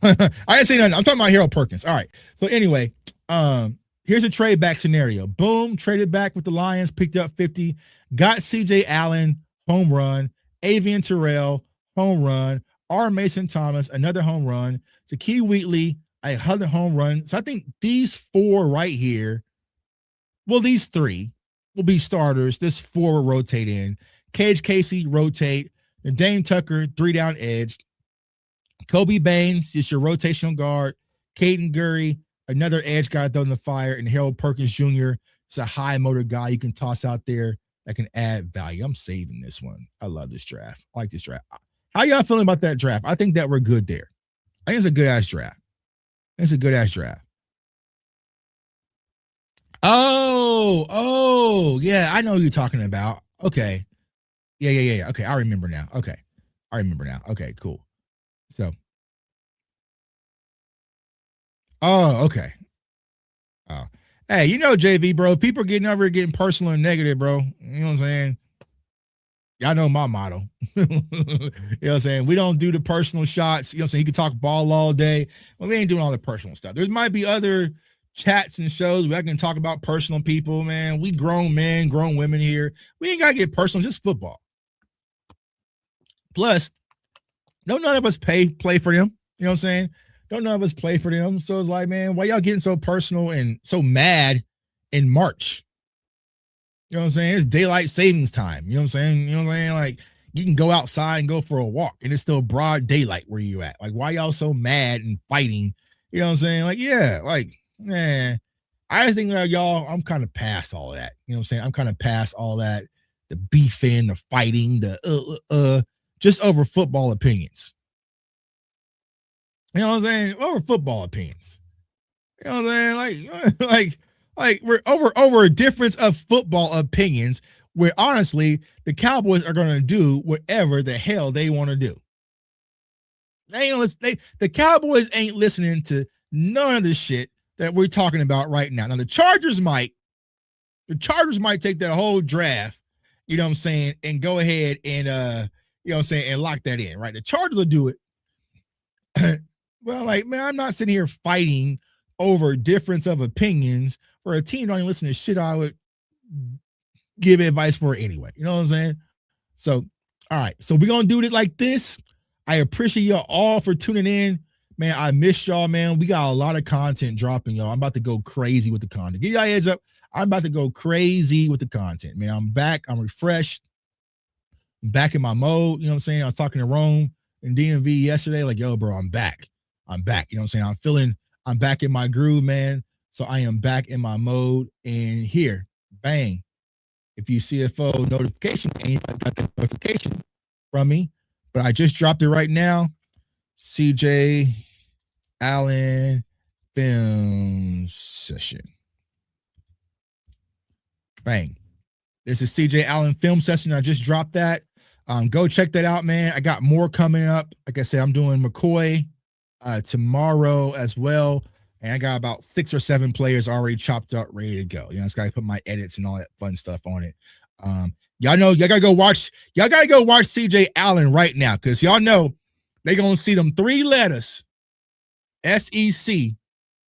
I didn't say nothing. I'm talking about Harold Perkins. All right. So anyway, here's a trade back scenario. Boom, traded back with the Lions, picked up 50, got CJ Allen, home run, Avian Terrell, home run, R. Mason Thomas, another home run, Zakee Wheatley, another home run. So I think these 4 right here, well, these 3 will be starters. This 4 will rotate in. Cage Casey, rotate. And Dane Tucker, 3 down edge. Kobe Baines, just your rotational guard. Caden Gurry, another edge guy throwing the fire. And Harold Perkins Jr., It's a high motor guy you can toss out there that can add value. I'm saving this one. I love this draft. I like this draft. How y'all feeling about that draft? I think that we're good there. I think it's a good ass draft. It's a good ass draft. Oh, yeah. I know who you're talking about. Okay. Yeah. Okay, I remember now. Okay. Okay, cool. So. Oh, okay. Oh. Hey, JV, bro, people are getting over here getting personal and negative, bro. You know what I'm saying? Y'all know my motto. You know what I'm saying? We don't do the personal shots. You know what I'm saying? You can talk ball all day, but we ain't doing all the personal stuff. There might be other chats and shows where I can talk about personal people, man. We grown men, grown women here. We ain't got to get personal, just football. Plus, don't none of us play for them. You know what I'm saying? Don't none of us play for them. So it's like, man, why y'all getting so personal and so mad in March? You know what I'm saying? It's daylight savings time. You know what I'm saying? You know what I'm saying? Like, you can go outside and go for a walk, and it's still broad daylight where you at. Like, why y'all so mad and fighting? You know what I'm saying? Like, yeah, like, man, I just think that y'all, I'm kind of past all of that. You know what I'm saying? I'm kind of past all that, the beefing, the fighting, the just over football opinions. You know what I'm saying? Over football opinions. You know what I'm saying? Like we're over a difference of football opinions where honestly the Cowboys are going to do whatever the hell they want to do. The Cowboys ain't listening to none of the shit that we're talking about right now. Now the Chargers might take that whole draft, you know what I'm saying, and go ahead and you know what I'm saying, and lock that in, right? The Chargers will do it. Well, like, man, I'm not sitting here fighting over difference of opinions for a team don't even listen to shit I would give advice for anyway. You know what I'm saying? So, all right. So we're going to do it like this. I appreciate y'all all for tuning in. Man, I missed y'all, man. We got a lot of content dropping, y'all. I'm about to go crazy with the content. Give y'all a heads up. I'm about to go crazy with the content, man. I'm back. I'm refreshed. I'm back in my mode. You know what I'm saying? I was talking to Rome and DMV yesterday. Like, yo, bro, I'm back. You know what I'm saying? I'm back in my groove, man. So I am back in my mode. And here, bang. If you see a CFO notification, anybody got that notification from me? But I just dropped it right now. CJ Allen film session. Bang. This is CJ Allen film session. I just dropped that. Go check that out, man. I got more coming up. Like I said, I'm doing McCoy tomorrow as well. And I got about 6 or 7 players already chopped up, ready to go. You know, I just got to put my edits and all that fun stuff on it. Y'all know, y'all got to go watch CJ Allen right now, because y'all know they're going to see them 3 letters, SEC, you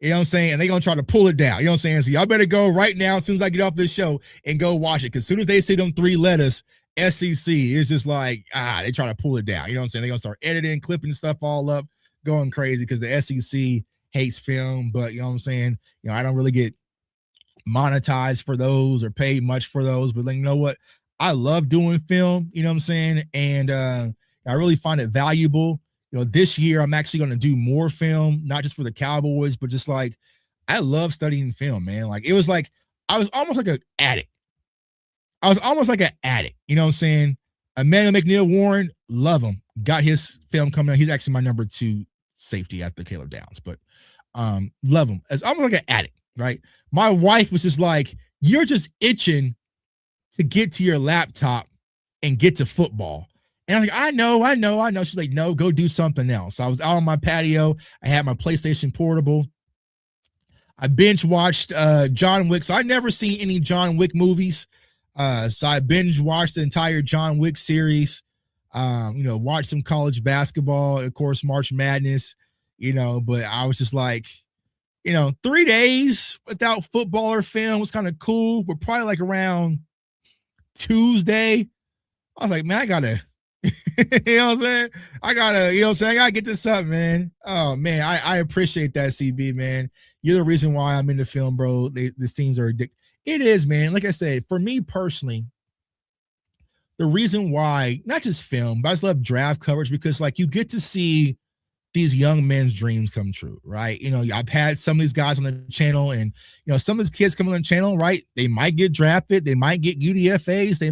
know what I'm saying? And they're going to try to pull it down. You know what I'm saying? So y'all better go right now as soon as I get off this show and go watch it. Because as soon as they see them 3 letters, SEC, it's just like, they try to pull it down. You know what I'm saying? They're going to start editing, clipping stuff all up, going crazy because the SEC hates film. But, you know what I'm saying? You know, I don't really get monetized for those or paid much for those. But, like, you know what? I love doing film, you know what I'm saying? And I really find it valuable. You know, this year I'm actually going to do more film, not just for the Cowboys, but just like, I love studying film, man. Like, it was like, I was almost like an addict. You know what I'm saying? Emmanuel McNeil Warren, love him. Got his film coming out. He's actually my number 2 safety after Caleb Downs, but love him. It's almost like an addict, right? My wife was just like, you're just itching to get to your laptop and get to football. And I'm like, I know. She's like, no, go do something else. So I was out on my patio. I had my PlayStation Portable. I binge watched John Wick. So I never seen any John Wick movies. So I binge watched the entire John Wick series. You know, watched some college basketball, of course, March Madness, you know, but I was just like, you know, 3 days without football or film was kind of cool, but probably like around Tuesday, I was like, man, I gotta, you know what I'm saying? I gotta get this up, man. Oh man, I appreciate that, CB, man. You're the reason why I'm into film, bro. The scenes are addictive. It is, man. Like I said, for me personally, the reason why, not just film, but I just love draft coverage, because like you get to see these young men's dreams come true, right? I've had some of these guys on the channel, and some of these kids come on the channel, right? They might get drafted, they might get UDFAs, they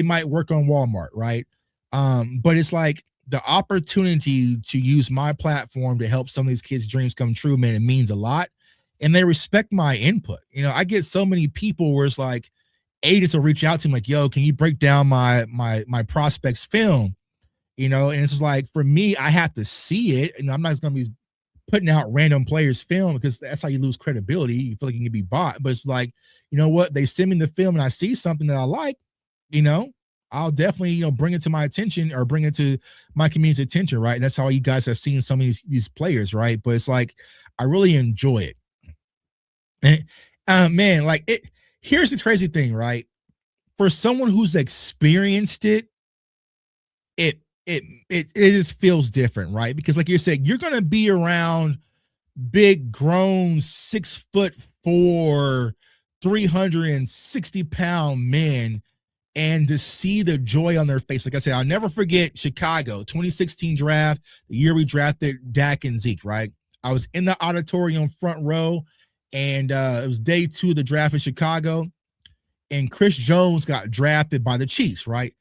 might work on Walmart, right? But it's like the opportunity to use my platform to help some of these kids' dreams come true, man, it means a lot. And they respect my input. I get so many people where it's like agents will reach out to me like, yo, can you break down my prospects film? And it's just like, for me, I have to see it. I'm not just going to be putting out random players' film, because that's how you lose credibility. You feel like you can be bought. But it's like, you know what? They send me the film and I see something that I like, I'll definitely, bring it to my attention, or bring it to my community's attention, right? And that's how you guys have seen some of these players, right? But it's like, I really enjoy it. And, man, like here's the crazy thing, right? For someone who's experienced it, it just feels different, right? Because like you're saying, you're going to be around big, grown, 6'4", 360-pound men, and to see the joy on their face. Like I said, I'll never forget Chicago 2016 draft, the year we drafted Dak and Zeke, right? I was in the auditorium front row, and it was day 2 of the draft in Chicago, and Chris Jones got drafted by the Chiefs, right?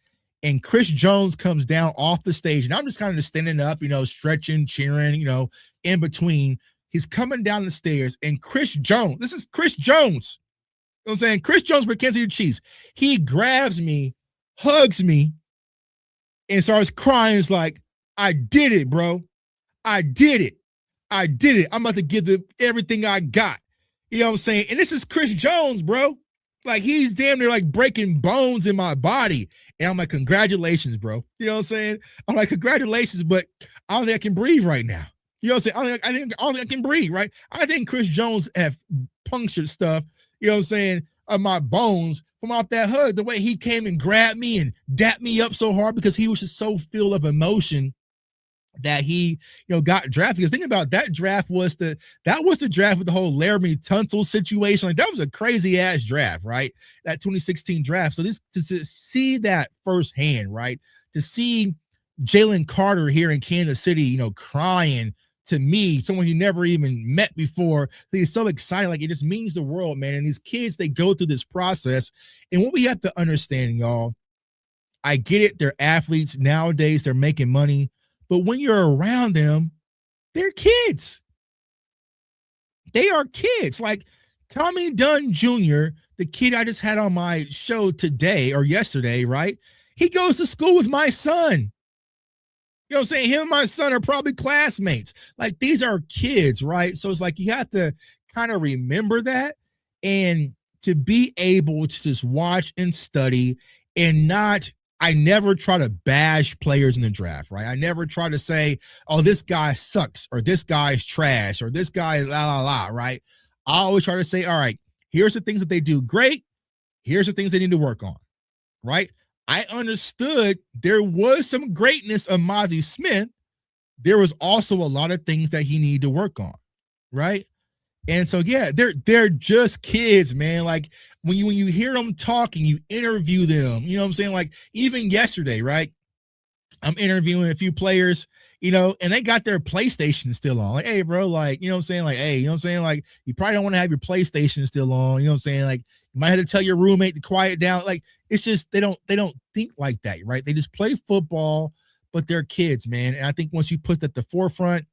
And Chris Jones comes down off the stage, and I'm just kind of just standing up, stretching, cheering, in between. He's coming down the stairs, and Chris Jones, this is Chris Jones. You know what I'm saying? Chris Jones for Kansas City Chiefs. He grabs me, hugs me, and starts crying. It's like, I did it, bro. I did it. I did it. I'm about to give everything I got. You know what I'm saying? And this is Chris Jones, bro. Like, he's damn near like breaking bones in my body. And I'm like, congratulations, bro. You know what I'm saying? I'm like, congratulations, but I don't think I can breathe right now. You know what I'm saying? I don't think I can breathe, right? I think Chris Jones have punctured stuff, you know what I'm saying, of my bones from off that hug. The way he came and grabbed me and dapped me up so hard, because he was just so filled of emotion that he, got drafted. Because think about that draft was the draft with the whole Laramie Tunsil situation. Like, that was a crazy ass draft, right? That 2016 draft. So this, to see that firsthand, right? To see Jalen Carter here in Kansas City, crying to me, someone you never even met before. He's so excited. Like, it just means the world, man. And these kids, they go through this process. And what we have to understand, y'all, I get it. They're athletes nowadays. They're making money. But when you're around them, they're kids. They are kids. Like Tommy Dunn Jr., the kid I just had on my show today or yesterday, right? He goes to school with my son. You know what I'm saying? Him and my son are probably classmates. Like, these are kids, right? So it's like, you have to kind of remember that, and to be able to just watch and study, and not, I never try to bash players in the draft, right? I never try to say, oh, this guy sucks, or this guy is trash, or this guy is la, la, la, right? I always try to say, all right, here's the things that they do great. Here's the things they need to work on, right? I understood there was some greatness of Mozzie Smith. There was also a lot of things that he needed to work on, right? And so, yeah, they're just kids, man. Like, when you hear them talking, you interview them, you know what I'm saying? Like, even yesterday, right? I'm interviewing a few players, and they got their PlayStation still on. Like, hey, bro, like, you know what I'm saying? Like, hey, you know what I'm saying? Like, you probably don't want to have your PlayStation still on, you know what I'm saying? Like, you might have to tell your roommate to quiet down. Like, it's just, they don't think like that, right? They just play football, but they're kids, man. And I think once you put that at the forefront,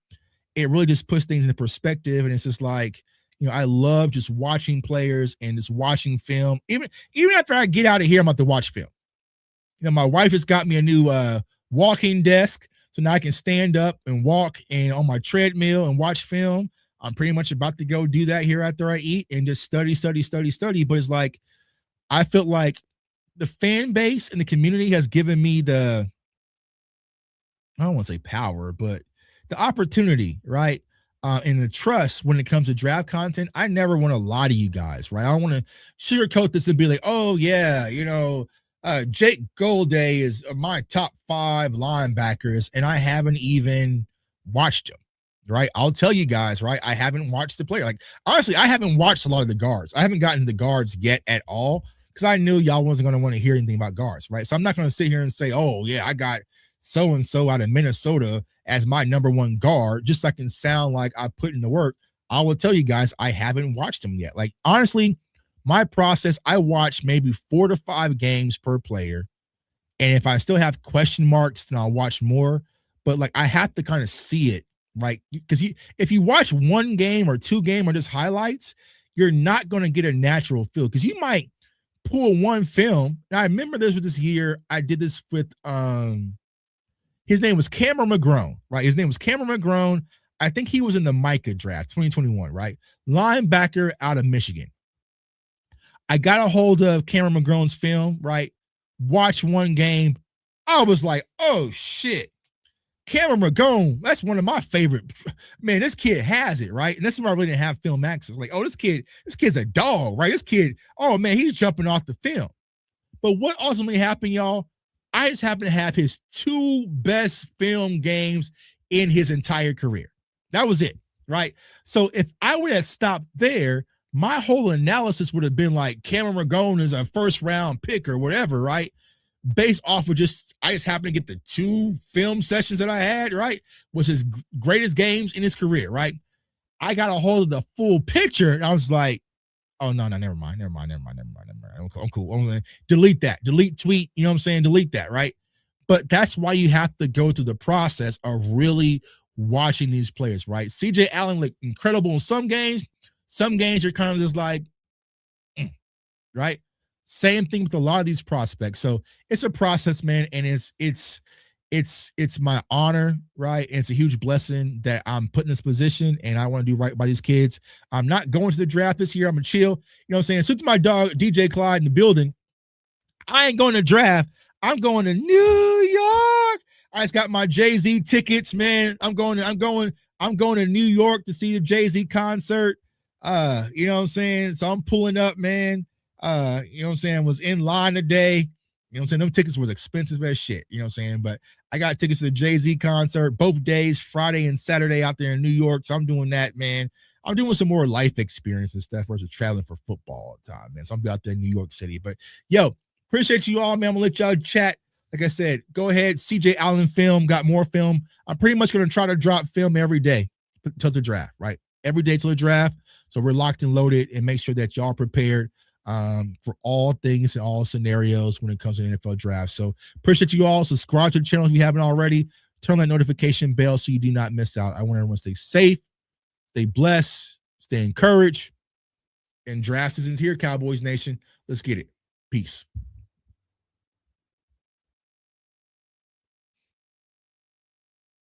it really just puts things into perspective. And it's just like, I love just watching players and just watching film. Even after I get out of here, I'm about to watch film. My wife just got me a new walking desk, so now I can stand up and walk and on my treadmill and watch film. I'm pretty much about to go do that here after I eat, and just study. But it's like, I felt like the fan base and the community has given me I don't want to say power, but the opportunity, right? And the trust when it comes to draft content. I never want to lie to you guys, right? I don't want to sugarcoat this and be like, oh yeah, Jake Golday is my top 5 linebackers, and I haven't even watched him, right? I'll tell you guys, right? I haven't watched the player. Like, honestly, I haven't watched a lot of the guards. I haven't gotten to the guards yet at all, because I knew y'all wasn't going to want to hear anything about guards, right? So I'm not going to sit here and say, oh yeah, I got so-and-so out of Minnesota as my number one guard, just so I can sound like I put in the work, I will tell you guys I haven't watched him yet. Like, honestly, my process, I watch maybe 4 to 5 games per player. And if I still have question marks, then I'll watch more. But like, I have to kind of see it, right? Because if you watch one game or 2 game or just highlights, you're not going to get a natural feel, because you might pull one film. Now, I remember this year. I did this with his name was Cameron McGrone, right? His name was Cameron McGrone. I think he was in the Micah draft 2021, right? Linebacker out of Michigan. I got a hold of Cameron McGrone's film, right? Watch one game. I was like, oh shit. Cameron McGrone, that's one of my favorite. Man, this kid has it, right? And this is why I really didn't have film access. Like, oh, this kid's a dog, right? This kid, oh man, he's jumping off the film. But what ultimately happened, y'all? I just happen to have his 2 best film games in his entire career. That was it, right? So if I would have stopped there, my whole analysis would have been like Cameron McGrone is a first round pick or whatever, right? Based off of I just happened to get the 2 film sessions that I had, right? Was his greatest games in his career, right? I got a hold of the full picture and I was like, oh, no, never mind. I'm cool. I'm gonna delete that. Delete tweet. You know what I'm saying? Delete that, right? But that's why you have to go through the process of really watching these players, right? CJ Allen looked incredible in some games. Some games you're kind of just like, right? Same thing with a lot of these prospects. So it's a process, man, and it's my honor, right? And it's a huge blessing that I'm put in this position, and I want to do right by these kids. I'm not going to the draft this year. I'm gonna chill. You know what I'm saying? Since my dog DJ Clyde in the building, I ain't going to draft. I'm going to New York. I just got my Jay-Z tickets, man. I'm going to New York to see the Jay-Z concert. You know what I'm saying? So I'm pulling up, man. You know what I'm saying? Was in line today. You know what I'm saying? Them tickets was expensive as shit. You know what I'm saying? But I got tickets to the Jay-Z concert both days, Friday and Saturday out there in New York. So I'm doing that, man. I'm doing some more life experience and stuff versus traveling for football all the time, man. So I'm be out there in New York City. But yo, appreciate you all, man. I'm gonna let y'all chat. Like I said, go ahead. CJ Allen film, got more film. I'm pretty much gonna try to drop film every day till the draft, right? Every day till the draft. So we're locked and loaded, and make sure that y'all prepared for all things and all scenarios when it comes to the NFL draft. So appreciate you all. Subscribe to the channel if you haven't already. Turn that notification bell so you do not miss out. I want everyone to stay safe, stay blessed, stay encouraged. And draft season's here, Cowboys Nation. Let's get it. Peace.